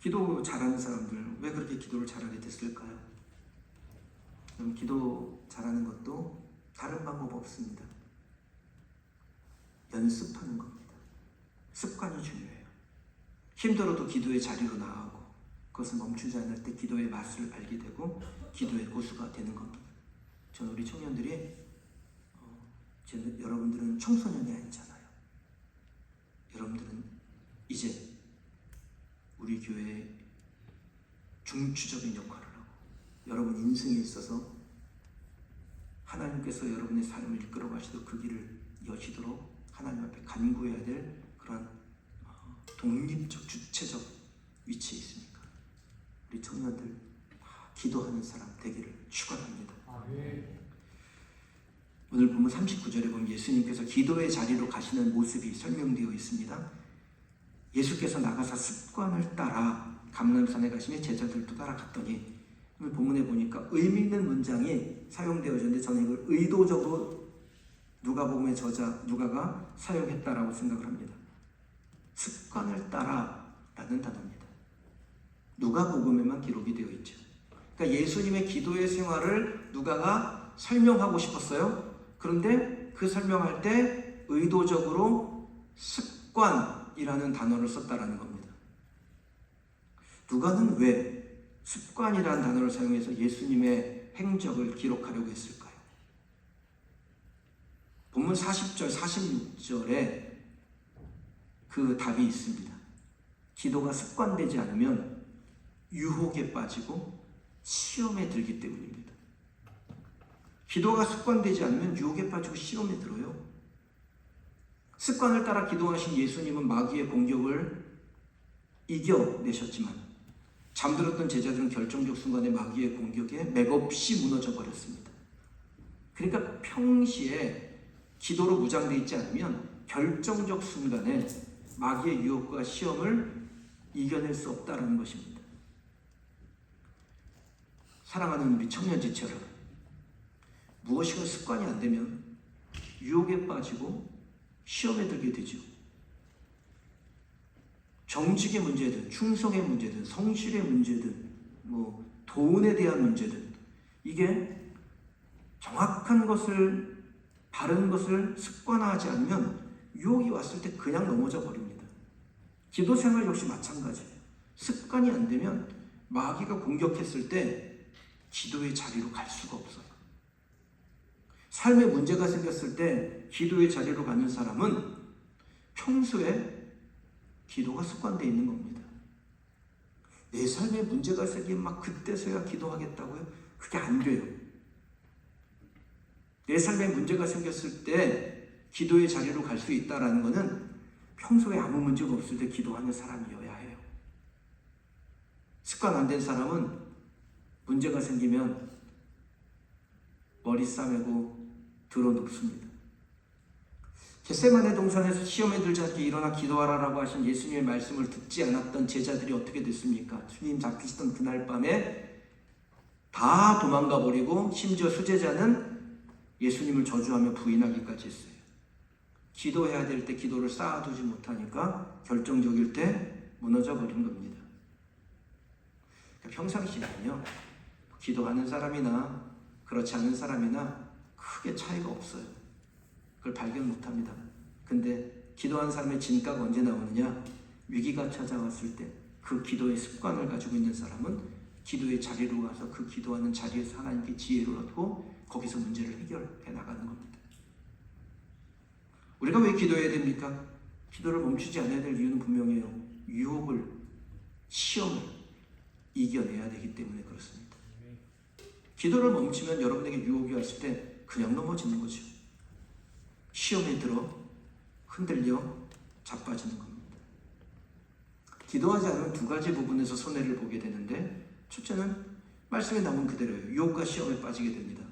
기도 잘하는 사람들 왜 그렇게 기도를 잘하게 됐을까요? 그럼 기도 잘하는 것도 다른 방법 없습니다. 연습하는 겁니다. 습관이 중요해요. 힘들어도 기도의 자리로 나아가고 그것을 멈추지 않을 때 기도의 맛을 알게 되고 기도의 고수가 되는 겁니다. 저는 우리 청년들이 여러분들은 청소년이 아니잖아요. 여러분들은 이제 우리 교회의 중추적인 역할을 하고 여러분 인생에 있어서 하나님께서 여러분의 삶을 이끌어 가시도록 그 길을 여시도록 하나님 앞에 간구해야 될 그런 독립적, 주체적 위치에 있으니까 우리 청년들 기도하는 사람 되기를 축원합니다. 오늘 보면 39절에 보면 예수님께서 기도의 자리로 가시는 모습이 설명되어 있습니다. 예수께서 나가사 습관을 따라 감람산에 가시며 제자들도 따라갔더니, 오늘 본문에 보니까 의미 있는 문장이 사용되어졌는데 저는 이걸 의도적으로 누가복음의 저자 누가가 사용했다라고 생각을 합니다. 습관을 따라라는 단어입니다. 누가복음에만 기록이 되어 있죠. 그러니까 예수님의 기도의 생활을 누가가 설명하고 싶었어요. 그런데 그 설명할 때 의도적으로 습관이라는 단어를 썼다라는 겁니다. 누가는 왜 습관이라는 단어를 사용해서 예수님의 행적을 기록하려고 했을까요? 본문 40절, 46절에 그 답이 있습니다. 기도가 습관되지 않으면 유혹에 빠지고 시험에 들기 때문입니다. 기도가 습관되지 않으면 유혹에 빠지고 시험에 들어요. 습관을 따라 기도하신 예수님은 마귀의 공격을 이겨내셨지만 잠들었던 제자들은 결정적 순간에 마귀의 공격에 맥없이 무너져 버렸습니다. 그러니까 평시에 기도로 무장되어 있지 않으면 결정적 순간에 마귀의 유혹과 시험을 이겨낼 수 없다는 것입니다. 사랑하는 우리 청년지체를 무엇이가 습관이 안 되면 유혹에 빠지고 시험에 들게 되죠. 정직의 문제든 충성의 문제든 성실의 문제든 돈에 대한 문제든 이게 정확한 것을 바른 것을 습관화하지 않으면 유혹이 왔을 때 그냥 넘어져 버립니다. 기도 생활 역시 마찬가지예요. 습관이 안 되면 마귀가 공격했을 때 기도의 자리로 갈 수가 없어요. 삶에 문제가 생겼을 때 기도의 자리로 가는 사람은 평소에 기도가 습관되어 있는 겁니다. 내 삶에 문제가 생기면 막 그때서야 기도하겠다고요? 그게 안 돼요. 내 삶에 문제가 생겼을 때 기도의 자리로 갈 수 있다는 것은 평소에 아무 문제가 없을 때 기도하는 사람이어야 해요. 습관 안 된 사람은 문제가 생기면 머리 싸매고 들어눕습니다. 겟세마네 동산에서 시험에 들지 않게 일어나 기도하라라고 하신 예수님의 말씀을 듣지 않았던 제자들이 어떻게 됐습니까? 주님 잡히시던 그날 밤에 다 도망가 버리고 심지어 수제자는 예수님을 저주하며 부인하기까지 했어요. 기도해야 될 때 기도를 쌓아두지 못하니까 결정적일 때 무너져 버린 겁니다. 평상시에는요, 기도하는 사람이나 그렇지 않은 사람이나 크게 차이가 없어요. 그걸 발견 못합니다. 근데 기도하는 사람의 진가가 언제 나오느냐? 위기가 찾아왔을 때 그 기도의 습관을 가지고 있는 사람은 기도의 자리로 가서 그 기도하는 자리에서 하나님께 지혜를 얻고 거기서 문제를 해결해 나가는 겁니다. 우리가 왜 기도해야 됩니까? 기도를 멈추지 않아야 될 이유는 분명해요. 유혹을, 시험을 이겨내야 되기 때문에 그렇습니다. 기도를 멈추면 여러분에게 유혹이 왔을 때 그냥 넘어지는 거죠. 시험에 들어 흔들려 자빠지는 겁니다. 기도하지 않으면 두 가지 부분에서 손해를 보게 되는데, 첫째는 말씀에 나온 그대로예요. 유혹과 시험에 빠지게 됩니다.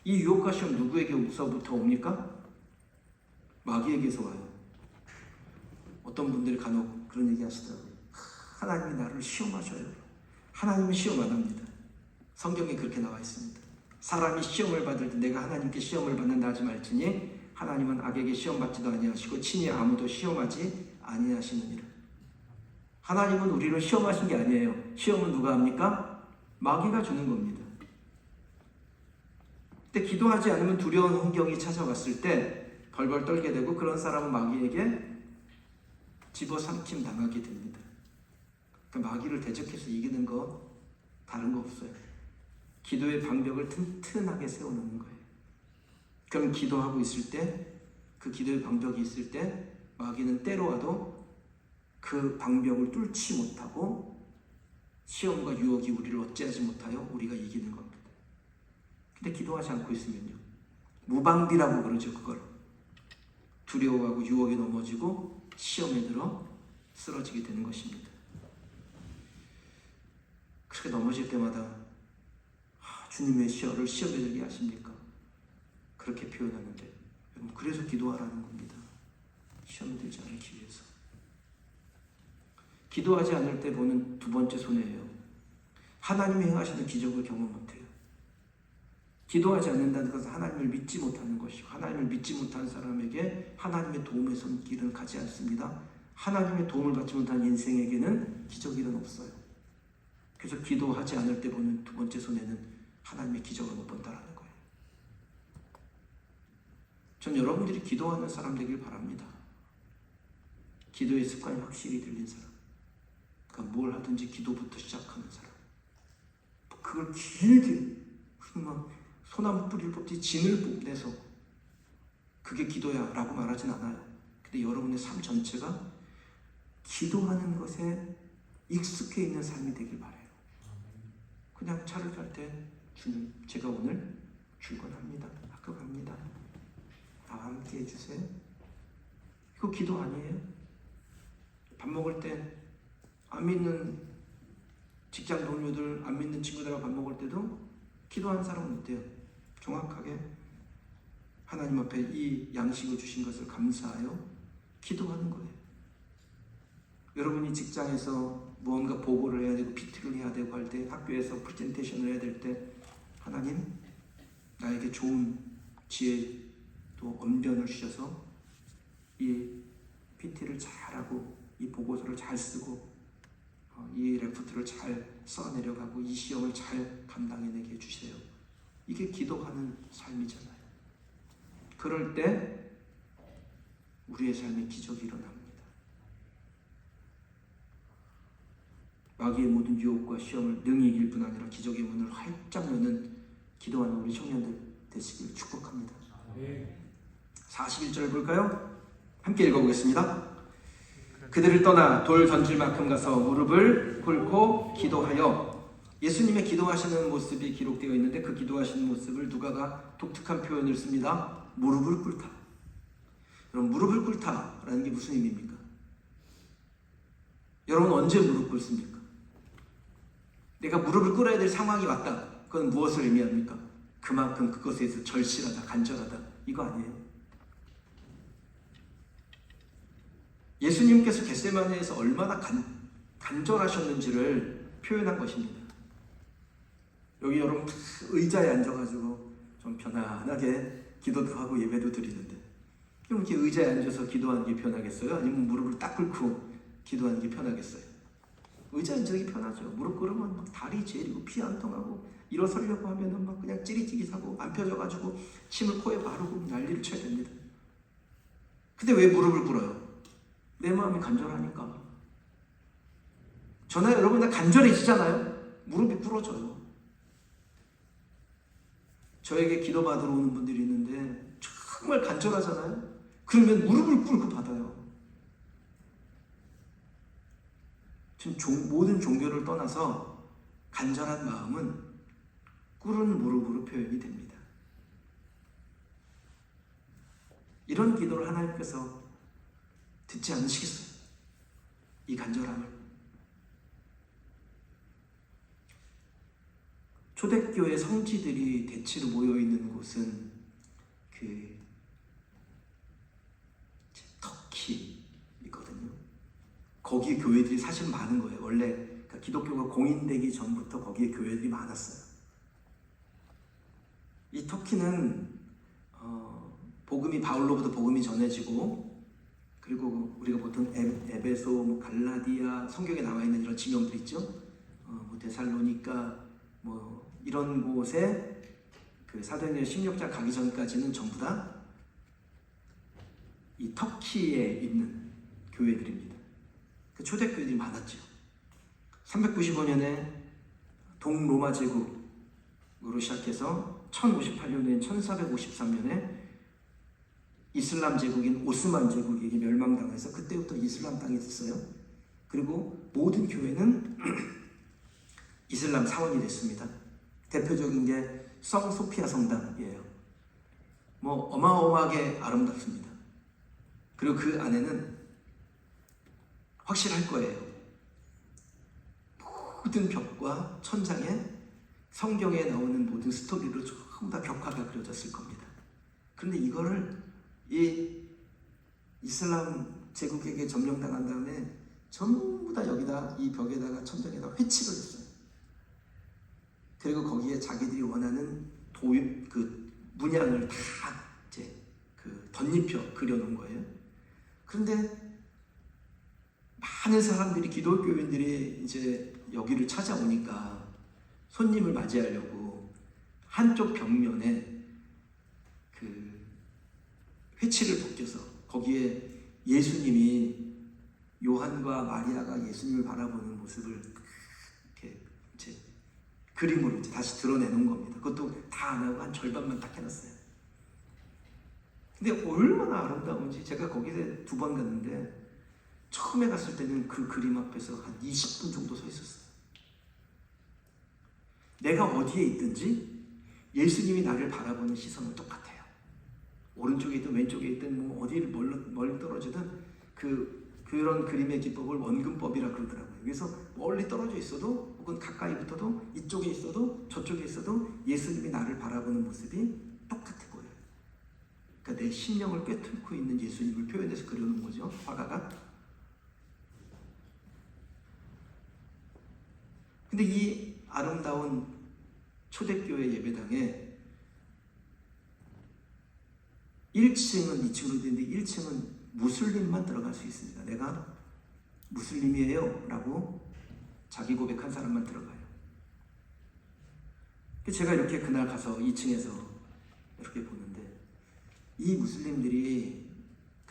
이 유혹과 시험 누구에게서부터 옵니까? 마귀에게서 와요. 어떤 분들이 간혹 그런 얘기 하시더라고요. 하나님이 나를 시험하셔요. 하나님은 시험 안 합니다. 성경에 그렇게 나와 있습니다. 사람이 시험을 받을 때 내가 하나님께 시험을 받는다 하지 말지니 하나님은 악에게 시험 받지도 아니하시고 친히 아무도 시험하지 아니하시느니라. 하나님은 우리를 시험하신 게 아니에요. 시험은 누가 합니까? 마귀가 주는 겁니다. 그때 기도하지 않으면 두려운 환경이 찾아왔을 때 벌벌 떨게 되고 그런 사람은 마귀에게 집어삼킴 당하게 됩니다. 그 마귀를 대적해서 이기는 거 다른 거 없어요. 기도의 방벽을 튼튼하게 세워놓는 거예요. 그럼 기도하고 있을 때, 그 기도의 방벽이 있을 때 마귀는 때로 와도 그 방벽을 뚫지 못하고 시험과 유혹이 우리를 어찌하지 못하여 우리가 이기는 겁니다. 근데 기도하지 않고 있으면요, 무방비라고 그러죠. 그걸 두려워하고 유혹에 넘어지고 시험에 들어 쓰러지게 되는 것입니다. 그렇게 넘어질 때마다 주님 왜 저를 시험에 들게 하십니까? 그렇게 표현하는데, 여러분, 그래서 기도하라는 겁니다. 시험에 들지 않기 위해서. 기도하지 않을 때 보는 두 번째 손해예요. 하나님이 행하시는 기적을 경험 못해요. 기도하지 않는다는 것은 하나님을 믿지 못하는 것이고, 하나님을 믿지 못하는 사람에게 하나님의 도움의 손길은 가지 않습니다. 하나님의 도움을 받지 못한 인생에게는 기적일은 없어요. 그래서 기도하지 않을 때 보는 두 번째 손해는 하나님의 기적을 못 본다라는 거예요. 전 여러분들이 기도하는 사람 되길 바랍니다. 기도의 습관이 확실히 들린 사람. 그러니까 뭘 하든지 기도부터 시작하는 사람. 그걸 길게 막 소나무 뿌리를 뽑지 진을 뽑내서 그게 기도야 라고 말하진 않아요. 근데 여러분의 삶 전체가 기도하는 것에 익숙해 있는 삶이 되길 바라요. 그냥 차를 탈 때 주님, 제가 오늘 출근합니다. 학교 갑니다. 나와 함께 해주세요. 이거 기도 아니에요? 밥 먹을 때 안 믿는 직장 동료들, 안 믿는 친구들하고 밥 먹을 때도 기도하는 사람은 어때요? 정확하게 하나님 앞에 이 양식을 주신 것을 감사하여 기도하는 거예요. 여러분이 직장에서 무언가 보고를 해야 되고 PT를 해야 되고 할 때, 학교에서 프레젠테이션을 해야 될 때, 하나님 나에게 좋은 지혜 또 언변을 주셔서 이 PT를 잘하고 이 보고서를 잘 쓰고 이 레포트를 잘 써내려가고 이 시험을 잘 감당해내게 해주세요. 이게 기도하는 삶이잖아요. 그럴 때 우리의 삶에 기적이 일어납니다. 마귀의 모든 유혹과 시험을 능히 이길 뿐 아니라 기적의 문을 활짝 여는 기도하는 우리 청년들 되시길 축복합니다. 41절 볼까요? 함께 읽어보겠습니다. 그들을 떠나 돌 던질 만큼 가서 무릎을 꿇고 기도하여. 예수님의 기도하시는 모습이 기록되어 있는데 그 기도하시는 모습을 누가가 독특한 표현을 씁니다. 무릎을 꿇다. 여러분, 무릎을 꿇다라는 게 무슨 의미입니까? 여러분, 언제 무릎 꿇습니까? 내가 무릎을 꿇어야 될 상황이 왔다. 그건 무엇을 의미합니까? 그만큼 그것에 대해서 절실하다, 간절하다, 이거 아니에요? 예수님께서 겟세마네에서 얼마나 간절하셨는지를 표현한 것입니다. 여기 여러분 의자에 앉아가지고 좀 편안하게 기도도 하고 예배도 드리는데, 이렇게 의자에 앉아서 기도하는 게 편하겠어요? 아니면 무릎을 딱 꿇고 기도하는 게 편하겠어요? 의자에 앉는 게 편하죠. 무릎 꿇으면 막 다리 제리고 피 안 통하고 일어서려고 하면은 막 그냥 찌릿찌릿하고 안 펴져가지고 침을 코에 바르고 난리를 쳐야 됩니다. 근데 왜 무릎을 꿇어요? 내 마음이 간절하니까. 저나 여러분 다 간절해지잖아요. 무릎이 꿇어져요. 저에게 기도받으러 오는 분들이 있는데 정말 간절하잖아요. 그러면 무릎을 꿇고 받아요. 모든 종교를 떠나서 간절한 마음은 꿇은 무릎으로 표현이 됩니다. 이런 기도를 하나님께서 듣지 않으시겠어요? 이 간절함을. 초대교회 성지들이 대치로 모여있는 곳은 터키이거든요. 거기 교회들이 사실 많은 거예요. 원래 그러니까 기독교가 공인되기 전부터 거기에 교회들이 많았어요. 이 터키는 복음이 바울로부터 복음이 전해지고, 그리고 우리가 보통 에베소, 갈라디아, 성경에 나와 있는 이런 지명들 있죠. 데살로니가 이런 곳에 그 사도행전 16장 가기 전까지는 전부 다 이 터키에 있는 교회들입니다. 그 초대교회들이 많았죠. 395년에 동로마 제국으로 시작해서 1058년에 1453년에 이슬람 제국인 오스만 제국에게 멸망당해서 그때부터 이슬람 땅이 됐어요. 그리고 모든 교회는 이슬람 사원이 됐습니다. 대표적인 게 성 소피아 성당이에요. 어마어마하게 아름답습니다. 그리고 그 안에는 확실할 거예요. 모든 벽과 천장에 성경에 나오는 모든 스토리로 전부 다 벽화가 그려졌을 겁니다. 그런데 이거를 이 이슬람 제국에게 점령당한 다음에 전부 다 여기다 이 벽에다가 천장에다 회치를 했어요. 그리고 거기에 자기들이 원하는 그 문양을 다 이제 그 덧입혀 그려놓은 거예요. 그런데 많은 사람들이, 기독교인들이 이제 여기를 찾아오니까 손님을 맞이하려고 한쪽 벽면에 그 회치를 벗겨서 거기에 예수님이, 요한과 마리아가 예수님을 바라보는 모습을 이렇게 이제 그림으로 이제 다시 드러내놓은 겁니다. 그것도 다 안 하고 한 절반만 딱 해놨어요. 근데 얼마나 아름다운지 제가 거기서 2번 갔는데 처음에 갔을 때는 그 그림 앞에서 한 20분 정도 서 있었어요. 내가 어디에 있든지 예수님이 나를 바라보는 시선은 똑같아요. 오른쪽에 있든 왼쪽에 있든 뭐 어디를 멀리 떨어지든 그런 그림의 기법을 원근법이라 그러더라고요. 그래서 멀리 떨어져 있어도 혹은 가까이 붙어도 이쪽에 있어도 저쪽에 있어도 예수님이 나를 바라보는 모습이 똑같아 보여요. 그러니까 내 심령을 꿰뚫고 있는 예수님을 표현해서 그려놓은 거죠, 화가가. 근데 이 아름다운 초대교회 예배당에 1층은 2층으로 되는데 1층은 무슬림만 들어갈 수 있습니다. 내가 무슬림이에요 라고 자기 고백한 사람만 들어가요. 제가 이렇게 그날 가서 2층에서 이렇게 보는데 이 무슬림들이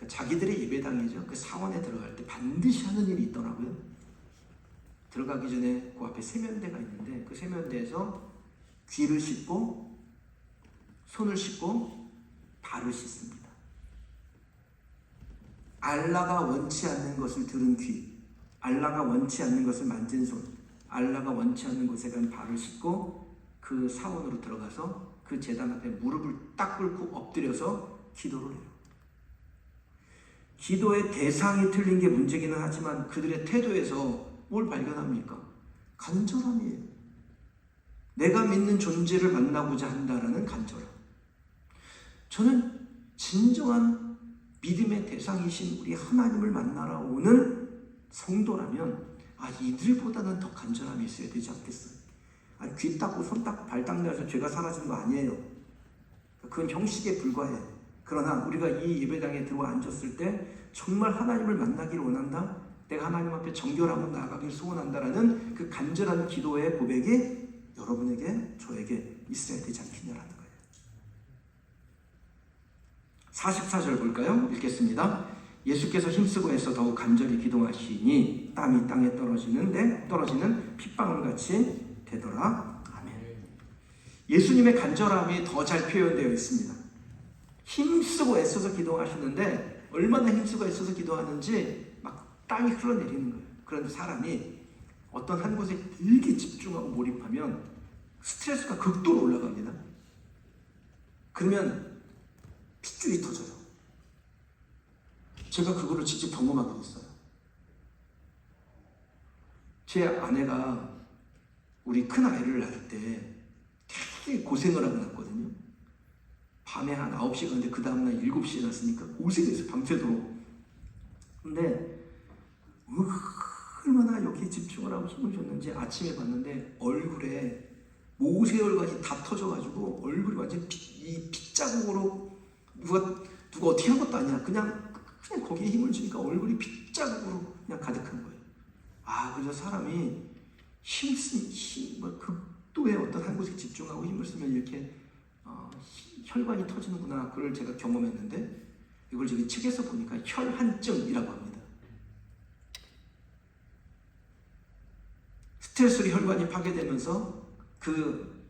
자기들의 예배당이죠. 그 사원에 들어갈 때 반드시 하는 일이 있더라고요. 들어가기 전에 그 앞에 세면대가 있는데 그 세면대에서 귀를 씻고 손을 씻고 발을 씻습니다. 알라가 원치 않는 것을 들은 귀, 알라가 원치 않는 것을 만진 손, 알라가 원치 않는 곳에 간 발을 씻고 그 사원으로 들어가서 그 제단 앞에 무릎을 딱 꿇고 엎드려서 기도를 해요. 기도의 대상이 틀린 게 문제기는 하지만 그들의 태도에서 뭘 발견합니까? 간절함이에요. 내가 믿는 존재를 만나고자 한다라는 간절함. 저는 진정한 믿음의 대상이신 우리 하나님을 만나러 오는 성도라면 이들보다는 더 간절함이 있어야 되지 않겠어요? 귀 닦고 손 닦고 발 닦는다고 죄가 사라지는 거 아니에요. 그건 형식에 불과해요. 그러나 우리가 이 예배당에 들어와 앉았을 때 정말 하나님을 만나기를 원한다. 내가 하나님 앞에 정결함으로 나아가길 소원한다라는 그 간절한 기도의 고백이 여러분에게 저에게 있어야 되지 않겠냐라는 거예요. 44절 볼까요? 읽겠습니다. 예수께서 힘쓰고 애써 더욱 간절히 기도하시니 땀이 땅에 떨어지는 핏방울같이 되더라. 아멘. 예수님의 간절함이 더 잘 표현되어 있습니다. 힘쓰고 애써서 기도하시는데 얼마나 힘쓰고 애써서 기도하는지 막 땅이 흘러내리는 거예요. 그런데 사람이 어떤 한 곳에 되게 집중하고 몰입하면 스트레스가 극도로 올라갑니다. 그러면 핏줄이 터져요. 제가 그거를 직접 경험하게 됐어요. 제 아내가 우리 큰 아이를 낳을 때 되게 고생을 하고 낳았거든요. 밤에 한 9시에 갔는데 그 다음날 7시에 났으니까 고생해서 밤새도록. 근데 얼마나 여기에 집중을 하고 힘을 줬는지 아침에 봤는데 얼굴에 모세혈관이 다 터져가지고 얼굴이 완전 이 핏자국으로 누가 어떻게 한 것도 아니야. 그냥 거기에 힘을 주니까 얼굴이 핏자국으로 그냥 가득한 거예요. 그래서 사람이 극도의 어떤 한 곳에 집중하고 힘을 쓰면 이렇게 혈관이 터지는구나. 그걸 제가 경험했는데 이걸 저기 책에서 보니까 혈한증이라고 합니다. 스트레스로 혈관이 파괴되면서 그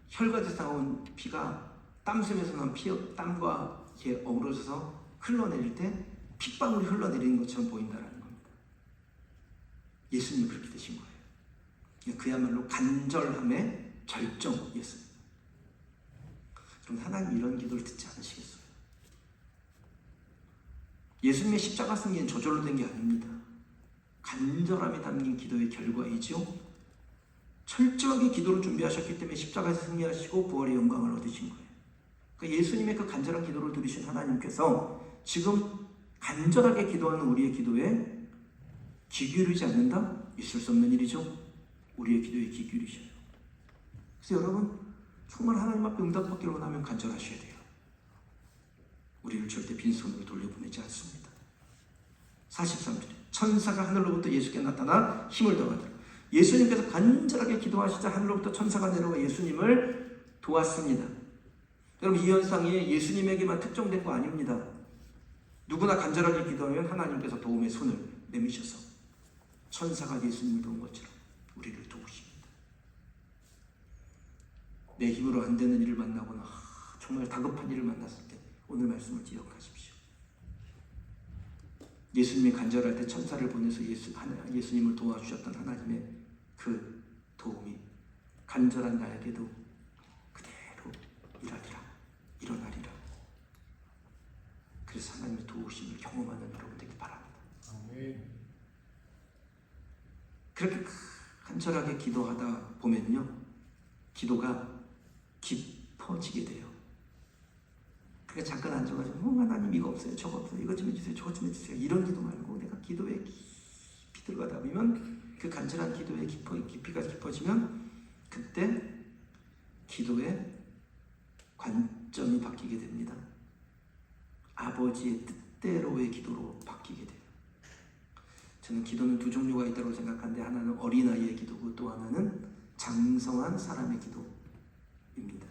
혈관에서 나온 피가 땀샘에서 나온 땀과 이렇게 어우러져서 흘러내릴 때 핏방울이 흘러내리는 것처럼 보인다는 겁니다. 예수님이 그렇게 되신 거예요. 그야말로 간절함의 절정이었습니다. 그럼 하나님 이런 기도를 듣지 않으시겠어요? 예수님의 십자가 승리는 저절로 된 게 아닙니다. 간절함이 담긴 기도의 결과이죠. 철저하게 기도를 준비하셨기 때문에 십자가에서 승리하시고 부활의 영광을 얻으신 거예요. 그러니까 예수님의 그 간절한 기도를 들으신 하나님께서 지금 간절하게 기도하는 우리의 기도에 귀 기울이지 않는다? 있을 수 없는 일이죠. 우리의 기도에 귀 기울이셔요. 그래서 여러분 정말 하나님 앞에 응답받기를 원하면 간절하셔야 돼요. 우리를 절대 빈손으로 돌려보내지 않습니다. 43절에 천사가 하늘로부터 예수께 나타나 힘을 더하더라. 예수님께서 간절하게 기도하시자 하늘로부터 천사가 내려와 예수님을 도왔습니다. 여러분 이 현상이 예수님에게만 특정된 거 아닙니다. 누구나 간절하게 기도하면 하나님께서 도움의 손을 내미셔서 천사가 예수님을 도운 것처럼 우리를 도우십니다. 내 힘으로 안 되는 일을 만나거나 정말 다급한 일을 만났을 때 오늘 말씀을 기억하십시오. 예수님이 간절할 때 천사를 보내서 예수님을 도와주셨던 하나님의 그 도움이 간절한 나에게도 그대로 일어나리라. 그래서 하나님의 도우심을 경험하는 여러분 되길 바랍니다. 그렇게 간절하게 기도하다 보면요, 기도가 깊어지게 돼요. 그러니까 잠깐 앉아가지고 하나님 이거 없어요, 저거 없어요, 이거 좀 해주세요, 저거 좀 해주세요, 이런 기도 말고 내가 기도에 깊이 들어가다 보면 그 간절한 기도의 깊이가 깊어지면 그때 기도의 관점이 바뀌게 됩니다. 아버지의 뜻대로의 기도로 바뀌게 돼요. 저는 기도는 두 종류가 있다고 생각하는데 하나는 어린아이의 기도고 또 하나는 장성한 사람의 기도입니다.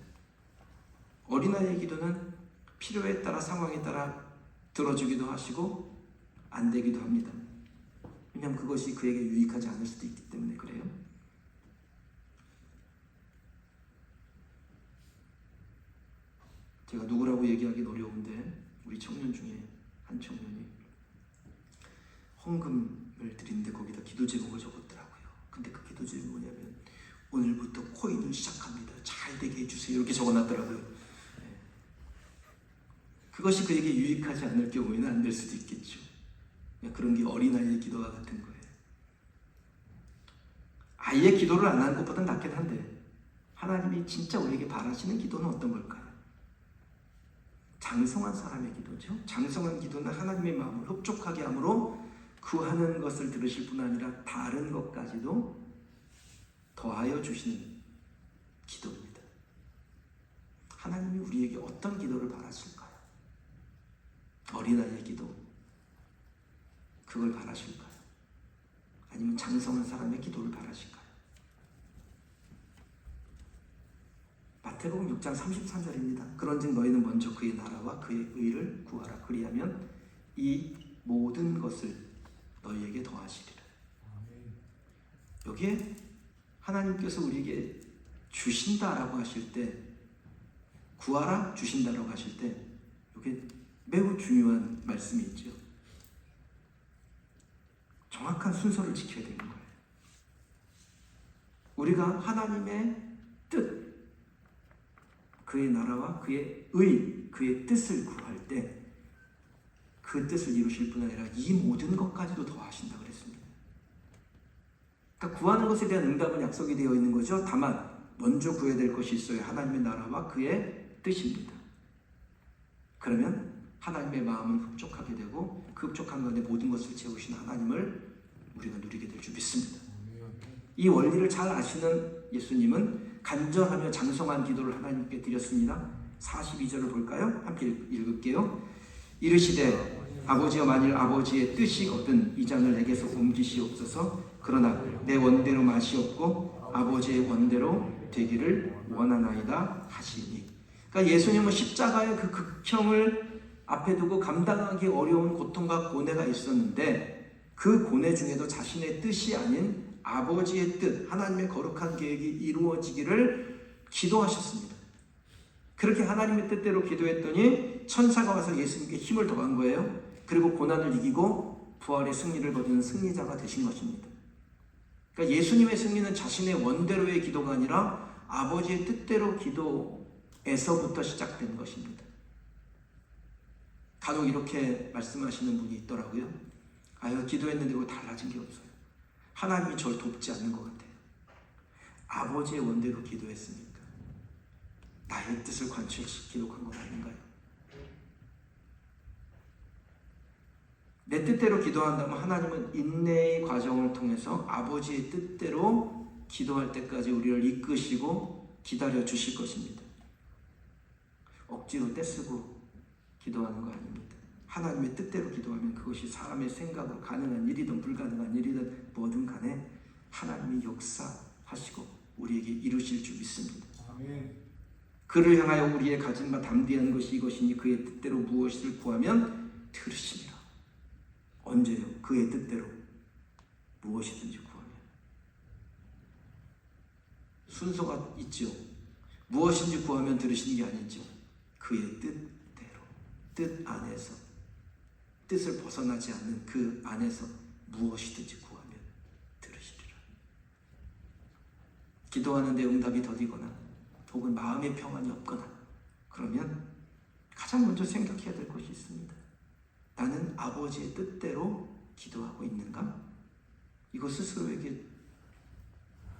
어린아이의 기도는 필요에 따라 상황에 따라 들어주기도 하시고 안 되기도 합니다. 왜냐하면 그것이 그에게 유익하지 않을 수도 있기 때문에 그래요. 제가 누구라고 얘기하기는 어려운데 우리 청년 중에 한 청년이 헌금을 드리는데 거기다 기도 제목을 적었더라고요. 근데 그 기도 제목이 뭐냐면 오늘부터 코인을 시작합니다. 잘 되게 해주세요. 이렇게 적어놨더라고요. 그것이 그에게 유익하지 않을 경우에는 안 될 수도 있겠죠. 그런 게 어린아이의 기도와 같은 거예요. 아이의 기도를 안 하는 것보다 낫긴 한데 하나님이 진짜 우리에게 바라시는 기도는 어떤 걸까요? 장성한 사람의 기도죠. 장성한 기도는 하나님의 마음을 흡족하게 함으로 구하는 것을 들으실 뿐 아니라 다른 것까지도 더하여 주시는 기도입니다. 하나님이 우리에게 어떤 기도를 바라실까요? 어린아이의 기도, 그걸 바라실까요? 아니면 장성한 사람의 기도를 바라실까요? 마태복음 6장 33절입니다. 그런즉 너희는 먼저 그의 나라와 그의 의를 구하라. 그리하면 이 모든 것을 너희에게 더하시리라. 여기에 하나님께서 우리에게 주신다라고 하실 때, 구하라 주신다라고 하실 때 이게 매우 중요한 말씀이 있죠. 정확한 순서를 지켜야 되는 거예요. 우리가 하나님의 뜻, 그의 나라와 그의 의, 그의 뜻을 구할 때 그 뜻을 이루실 뿐 아니라 이 모든 것까지도 더하신다 그랬습니다. 그러니까 구하는 것에 대한 응답은 약속이 되어 있는 거죠. 다만 먼저 구해야 될 것이 있어요. 하나님의 나라와 그의 뜻입니다. 그러면 하나님의 마음은 흡족하게 되고 그 흡족한 가운데 모든 것을 채우신 하나님을 우리가 누리게 될 줄 믿습니다. 이 원리를 잘 아시는 예수님은 간절하며 장성한 기도를 하나님께 드렸습니다. 42절을 볼까요? 함께 읽을게요. 이르시되 아버지여 만일 아버지의 뜻이거든 이 잔을 내게서 옮기시옵소서. 그러나 내 원대로 마시옵고 아버지의 원대로 되기를 원하나이다 하시니. 그러니까 예수님은 십자가의 그 극형을 앞에 두고 감당하기 어려운 고통과 고뇌가 있었는데 그 고뇌 중에도 자신의 뜻이 아닌 아버지의 뜻, 하나님의 거룩한 계획이 이루어지기를 기도하셨습니다. 그렇게 하나님의 뜻대로 기도했더니 천사가 와서 예수님께 힘을 더한 거예요. 그리고 고난을 이기고 부활의 승리를 거두는 승리자가 되신 것입니다. 그러니까 예수님의 승리는 자신의 원대로의 기도가 아니라 아버지의 뜻대로 기도에서부터 시작된 것입니다. 간혹 이렇게 말씀하시는 분이 있더라고요. 아유, 기도했는데 왜 달라진 게 없어요. 하나님이 저를 돕지 않는 것 같아요. 아버지의 원대로 기도했으니까 나의 뜻을 관철시키려고 한 건 아닌가요? 내 뜻대로 기도한다면 하나님은 인내의 과정을 통해서 아버지의 뜻대로 기도할 때까지 우리를 이끄시고 기다려 주실 것입니다. 억지로 떼쓰고 기도하는 거 아닙니다. 하나님의 뜻대로 기도하면 그것이 사람의 생각으로 가능한 일이든 불가능한 일이든 뭐든 간에 하나님이 역사하시고 우리에게 이루실 줄 믿습니다. 아멘. 그를 향하여 우리의 가진 바 담대한 것이 이것이니 그의 뜻대로 무엇을 구하면 들으시리라. 언제요? 그의 뜻대로 무엇이든지 구하면. 순서가 있죠. 무엇인지 구하면 들으시는 게 아니죠. 그의 뜻대로. 뜻 안에서, 뜻을 벗어나지 않는 그 안에서 무엇이든지 구하면 들으시리라. 기도하는데 응답이 더디거나 혹은 마음의 평안이 없거나 그러면 가장 먼저 생각해야 될 것이 있습니다. 나는 아버지의 뜻대로 기도하고 있는가? 이거 스스로에게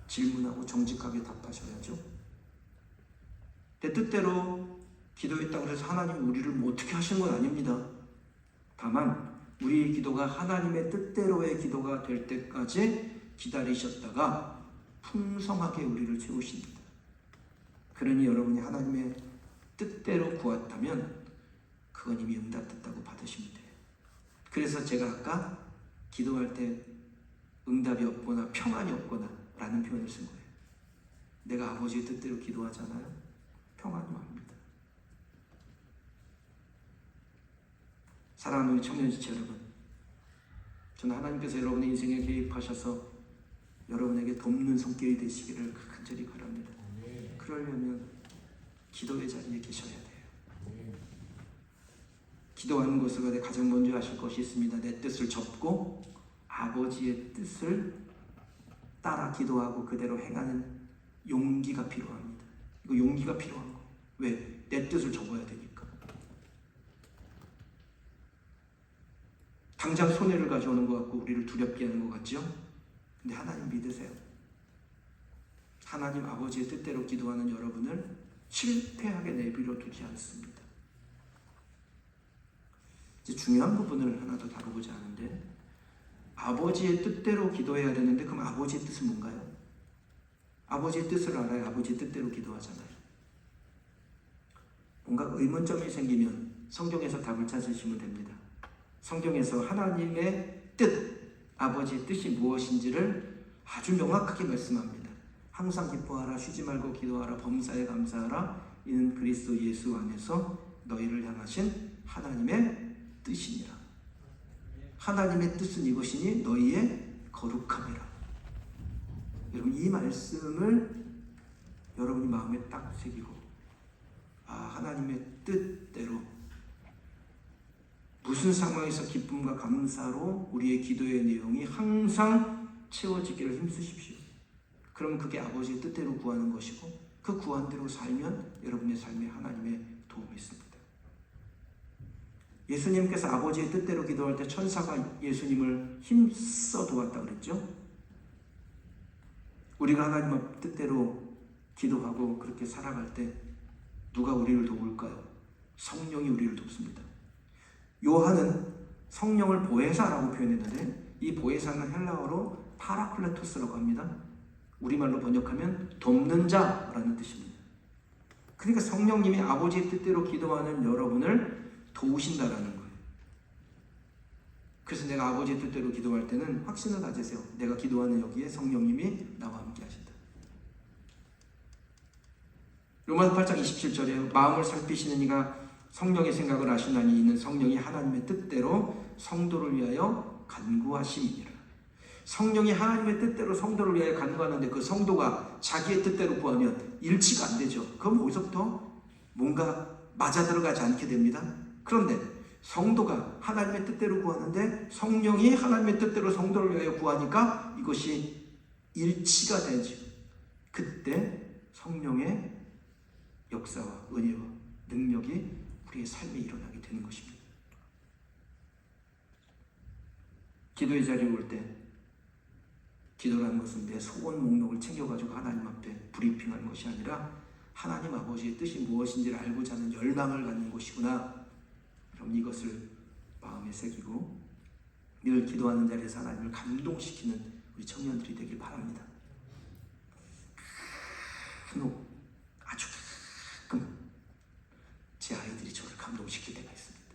질문하고 정직하게 답하셔야죠. 내 뜻대로 기도했다고 해서 하나님이 우리를 뭐 어떻게 하시는 건 아닙니다. 다만 우리의 기도가 하나님의 뜻대로의 기도가 될 때까지 기다리셨다가 풍성하게 우리를 채우십니다. 그러니 여러분이 하나님의 뜻대로 구했다면 그건 이미 응답됐다고 받으시면 돼요. 그래서 제가 아까 기도할 때 응답이 없거나 평안이 없거나 라는 표현을 쓴 거예요. 내가 아버지의 뜻대로 기도하잖아요. 평안이 옵니다. 사랑하는 우리 청년지체 여러분, 저는 하나님께서 여러분의 인생에 개입하셔서 여러분에게 돕는 손길이 되시기를 간절히 바랍니다. 그러려면 기도의 자리에 계셔야 돼요. 기도하는 것을 가운데 가장 먼저 하실 것이 있습니다. 내 뜻을 접고 아버지의 뜻을 따라 기도하고 그대로 행하는 용기가 필요합니다. 이거 용기가 필요한 거예요. 왜? 내 뜻을 접어야 되니까. 당장 손해를 가져오는 것 같고 우리를 두렵게 하는 것 같죠? 근데 하나님 믿으세요. 하나님 아버지의 뜻대로 기도하는 여러분을 실패하게 내버려 두지 않습니다. 이제 중요한 부분을 하나 더 다루고자 하는데, 아버지의 뜻대로 기도해야 되는데 그럼 아버지의 뜻은 뭔가요? 아버지의 뜻을 알아야 아버지의 뜻대로 기도하잖아요. 뭔가 의문점이 생기면 성경에서 답을 찾으시면 됩니다. 성경에서 하나님의 뜻, 아버지의 뜻이 무엇인지를 아주 명확하게 말씀합니다. 항상 기뻐하라, 쉬지 말고 기도하라, 범사에 감사하라, 이는 그리스도 예수 안에서 너희를 향하신 하나님의 뜻이니라. 하나님의 뜻은 이것이니 너희의 거룩함이라. 여러분, 이 말씀을 여러분이 마음에 딱 새기고, 하나님의 뜻대로 무슨 상황에서 기쁨과 감사로 우리의 기도의 내용이 항상 채워지기를 힘쓰십시오. 그럼 그게 아버지의 뜻대로 구하는 것이고, 그 구한 대로 살면 여러분의 삶에 하나님의 도움이 있습니다. 예수님께서 아버지의 뜻대로 기도할 때 천사가 예수님을 힘써 도왔다 그랬죠? 우리가 하나님의 뜻대로 기도하고 그렇게 살아갈 때 누가 우리를 도울까요? 성령이 우리를 돕습니다. 요한은 성령을 보혜사라고 표현했는데 이 보혜사는 헬라어로 파라클레토스라고 합니다. 우리말로 번역하면 돕는 자라는 뜻입니다. 그러니까 성령님이 아버지의 뜻대로 기도하는 여러분을 도우신다라는 거예요. 그래서 내가 아버지의 뜻대로 기도할 때는 확신을 가지세요. 내가 기도하는 여기에 성령님이 나와 함께 하신다. 로마서 8장 27절에 마음을 살피시는 이가 성령의 생각을 아시나니 이는 성령이 하나님의 뜻대로 성도를 위하여 간구하심이니라. 성령이 하나님의 뜻대로 성도를 위하여 간구하는데 그 성도가 자기의 뜻대로 구하면 일치가 안 되죠. 그럼 거기서부터 뭔가 맞아들어가지 않게 됩니다. 그런데 성도가 하나님의 뜻대로 구하는데 성령이 하나님의 뜻대로 성도를 위하여 구하니까 이것이 일치가 되죠. 그때 성령의 역사와 은혜와 능력이 우리의 삶에 일어나게 되는 것입니다. 기도의 자리에 올 때 기도라는 것은 내 소원 목록을 챙겨가지고 하나님 앞에 브리핑하는 것이 아니라 하나님 아버지의 뜻이 무엇인지를 알고자 하는 열망을 갖는 것이구나. 그럼 이것을 마음에 새기고 늘 기도하는 자리에서 하나님을 감동시키는 우리 청년들이 되길 바랍니다. 아주 가끔 제 아이들이 저를 감동시킬 때가 있습니다.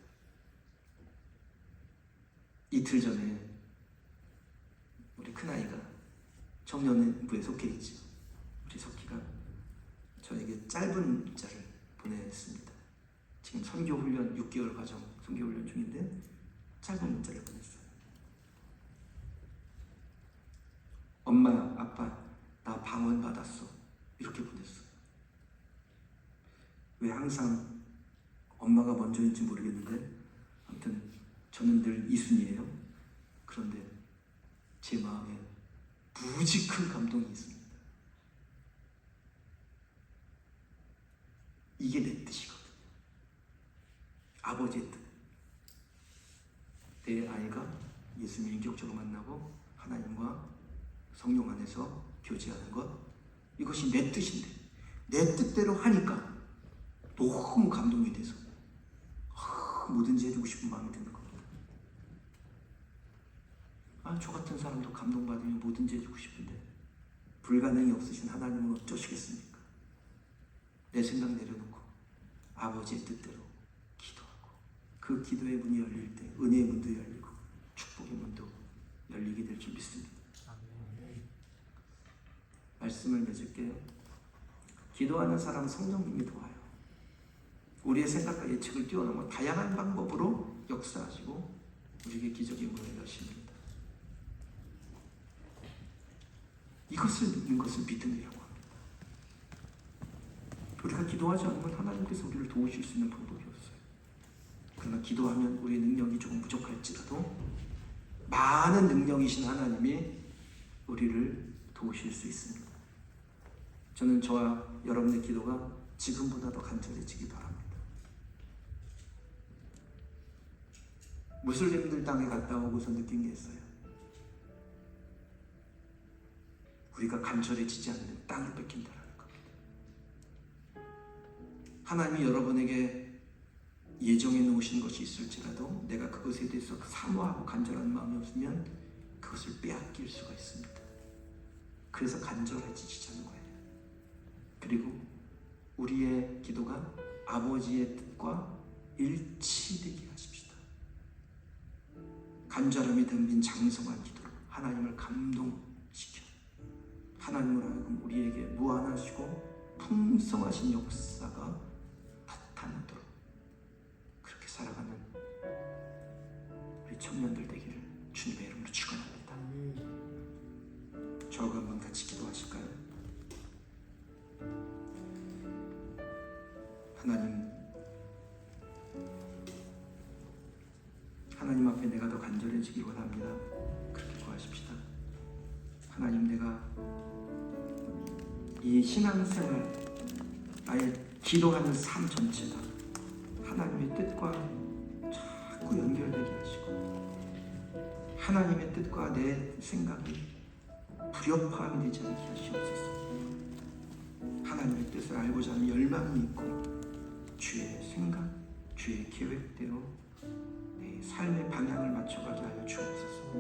이틀 전에 우리 큰아이가 청년부에 속해 있죠. 우리 석희가 저에게 짧은 문자를 보냈습니다. 지금 선교훈련 6개월 과정 선교훈련 중인데 짧은 문자를 보냈어요. 엄마, 아빠, 나 방언 받았어. 이렇게 보냈어요. 왜 항상 엄마가 먼저인지 모르겠는데 아무튼 저는 늘 이순이에요. 그런데 제 마음에 무지 큰 감동이 있습니다. 이게 내 뜻이거든요. 아버지의 뜻. 내 아이가 예수님을 인격적으로 만나고 하나님과 성령 안에서 교제하는 것, 이것이 내 뜻인데 내 뜻대로 하니까 너무 감동이 돼서 뭐든지 해주고 싶은 마음이 드는 겁니다. 저 같은 사람도 감동받으면 뭐든지 해주고 싶은데 불가능이 없으신 하나님은 어쩌시겠습니까? 내 생각 내려놓고 아버지의 뜻대로 기도하고 그 기도의 문이 열릴 때 은혜의 문도 열리고 축복의 문도 열리게 될 줄 믿습니다. 말씀을 맺을게요. 기도하는 사람 성령님이 도와요. 우리의 생각과 예측을 뛰어넘어 다양한 방법으로 역사하시고 우리에게 기적의 문을 여십니다. 이것을 믿는 것을 믿음이라고 합니다. 우리가 기도하지 않으면 하나님께서 우리를 도우실 수 있는 방법이 없어요. 그러나 기도하면 우리의 능력이 조금 부족할지라도 많은 능력이신 하나님이 우리를 도우실 수 있습니다. 저는 저와 여러분의 기도가 지금보다 더 간절해지기 바랍니다. 무슬림들 땅에 갔다 오고서 느낀 게 있어요. 우리가 간절해지지 않는 땅을 뺏긴다는 겁니다. 하나님이 여러분에게 예정해 놓으신 것이 있을지라도 내가 그것에 대해서 사모하고 간절한 마음이 없으면 그것을 빼앗길 수가 있습니다. 그래서 간절해지자는 거예요. 그리고 우리의 기도가 아버지의 뜻과 일치되게 하십시다. 간절함이 담긴 장성한 기도로 하나님을 감동시켜 하나님을 하여금 우리에게 무한하시고 풍성하신 역사가 나타나도록 그렇게 살아가는 우리 청년들 되기를 주님의 이름으로 축원합니다. 저하고 한번 같이 기도하실까요? 하나님 앞에 내가 더 간절해지기 원합니다. 그렇게 구하십시다. 하나님, 내가 이 신앙생활, 나의 기도하는 삶 전체가 하나님의 뜻과 자꾸 연결되게 하시고 하나님의 뜻과 내 생각이 불협화음이 되지 않게 하시옵소서. 하나님의 뜻을 알고자 하는 열망이 있고 주의 생각, 주의 계획대로 내 삶의 방향을 맞춰가게 하여 주옵소서.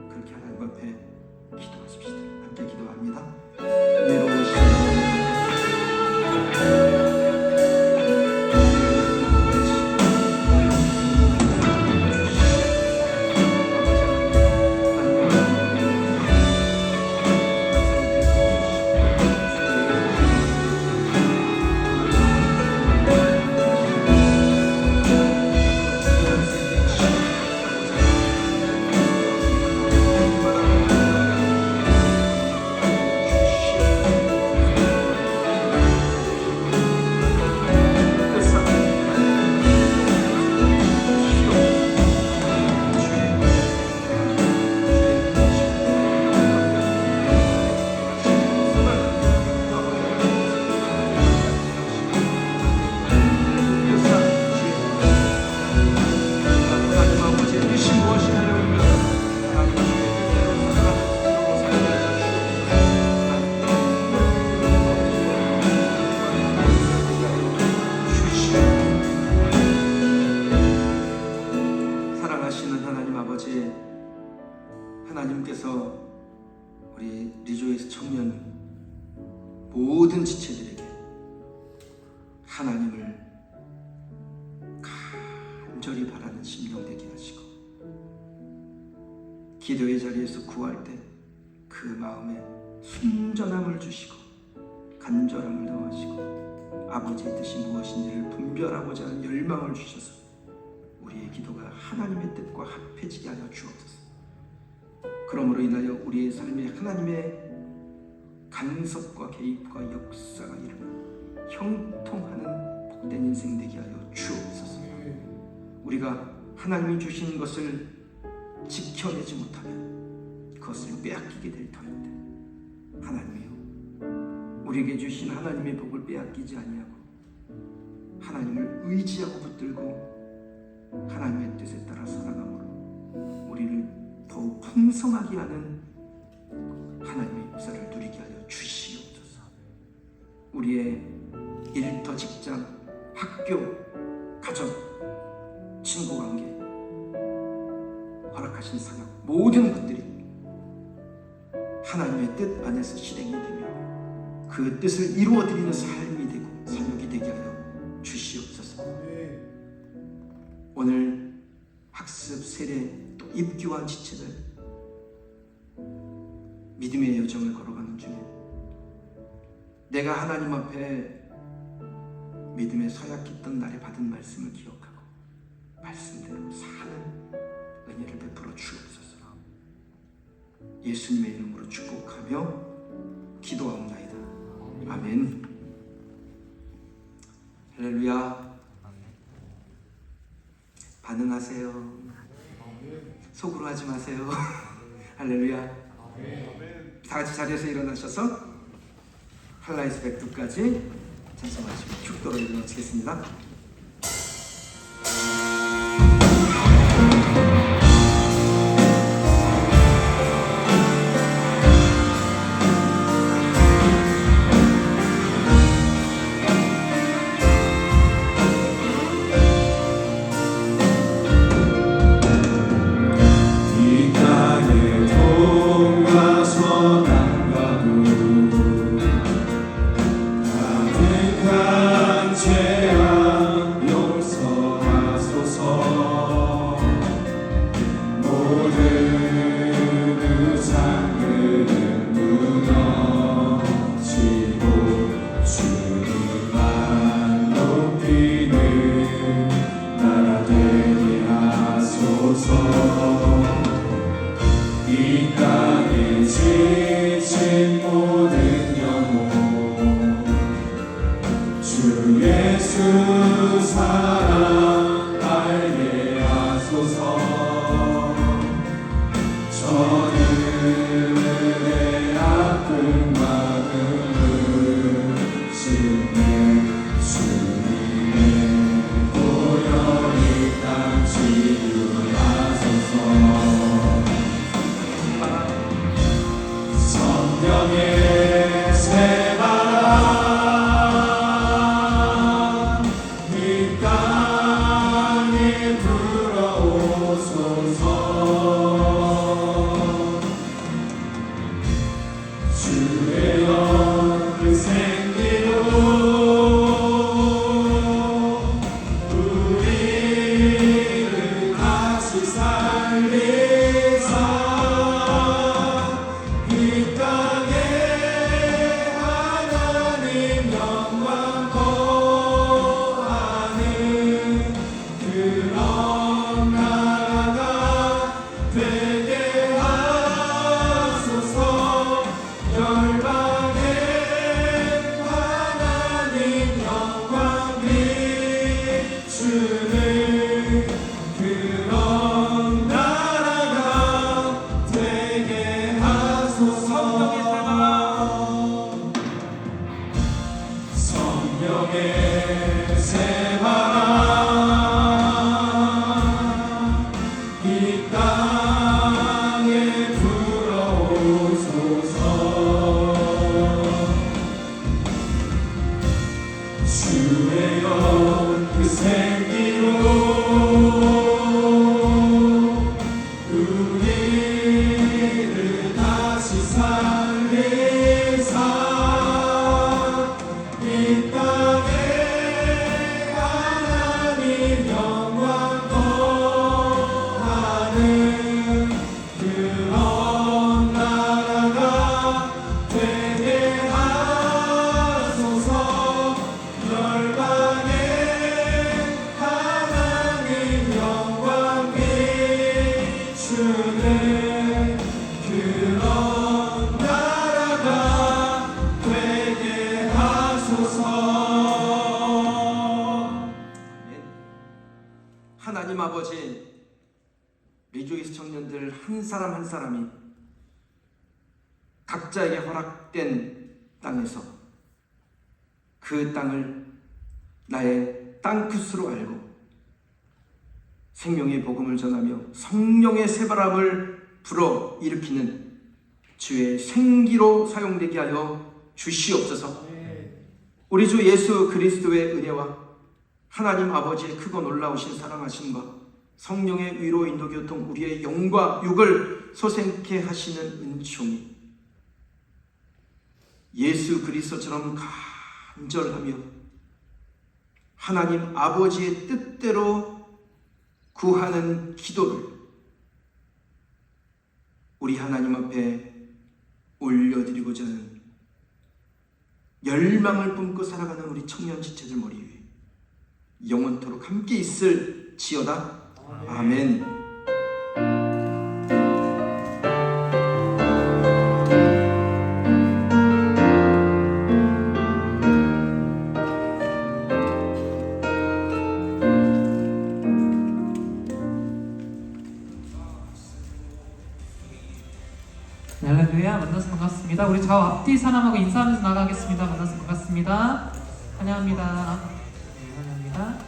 그렇게 하나님 앞에 기도하십시다. 함께 기도합니다. 내려오시는 하나님께서 우리 리조이스 청년 모든 지체들에게 하나님을 간절히 바라는 심령 되게 하시고 기도의 자리에서 구할 때 그 마음에 순전함을 주시고 간절함을 더하시고 아버지의 뜻이 무엇인지를 분별하고자 하는 열망을 주셔서 우리의 기도가 하나님의 뜻과 합해지게 하여 주옵소서. 그러므로 인하여 우리의 삶에 하나님의 간섭과 개입과 역사가 일어나 형통하는 복된 인생 되게 하여 주옵소서. 우리가 하나님이 주신 것을 지켜내지 못하면 그것을 빼앗기게 될 터인데, 하나님이요, 우리에게 주신 하나님의 복을 빼앗기지 아니하고 하나님을 의지하고 붙들고 하나님의 뜻에 따라 살아감으로 우리를 더욱 풍성하게 하는 하나님의 역사를 누리게 하여 주시옵소서. 우리의 일터, 직장, 학교, 가정, 친구관계, 허락하신 사역, 모든 것들이 하나님의 뜻 안에서 실행이 되며 그 뜻을 이루어드리는 삶이 되고 사역이 되게 하여 주시옵소서. 오늘 학습, 세례, 또 입교한 지체들 믿음의 여정을 걸어가는 중에 내가 하나님 앞에 믿음에 서약했던 날에 받은 말씀을 기억하고 말씀대로 사는 은혜를 베풀어 주옵소서. 예수님의 이름으로 축복하며 기도하옵나이다. 아멘. 할렐루야. 반응하세요. 속으로 하지 마세요. 할렐루야. 다 같이 자리에서 일어나셔서 할라이스 백두까지 찬송하시고 축도로 일어나시겠습니다. 하나님 아버지, 리조이스 청년들 한 사람 한 사람이 각자에게 허락된 땅에서 그 땅을 나의 땅끝으로 알고 생명의 복음을 전하며 성령의 새바람을 불어 일으키는 주의 생기로 사용되게 하여 주시옵소서. 우리 주 예수 그리스도의 은혜와 하나님 아버지의 크고 놀라우신 사랑하심과 성령의 위로 인도 교통 우리의 영과 육을 소생케 하시는 은총이 예수 그리스도처럼 간절하며 하나님 아버지의 뜻대로 구하는 기도를 우리 하나님 앞에 올려드리고자 하는 열망을 품고 살아가는 우리 청년 지체들 머리 위에 영원토록 함께 있을지어다. 아멘. 할렐루야. 만나서 반갑습니다. 우리 좌우 앞뒤 사람하고 인사하면서 나가겠습니다. 만나서 반갑습니다. 환영합니다. 네, 환영합니다.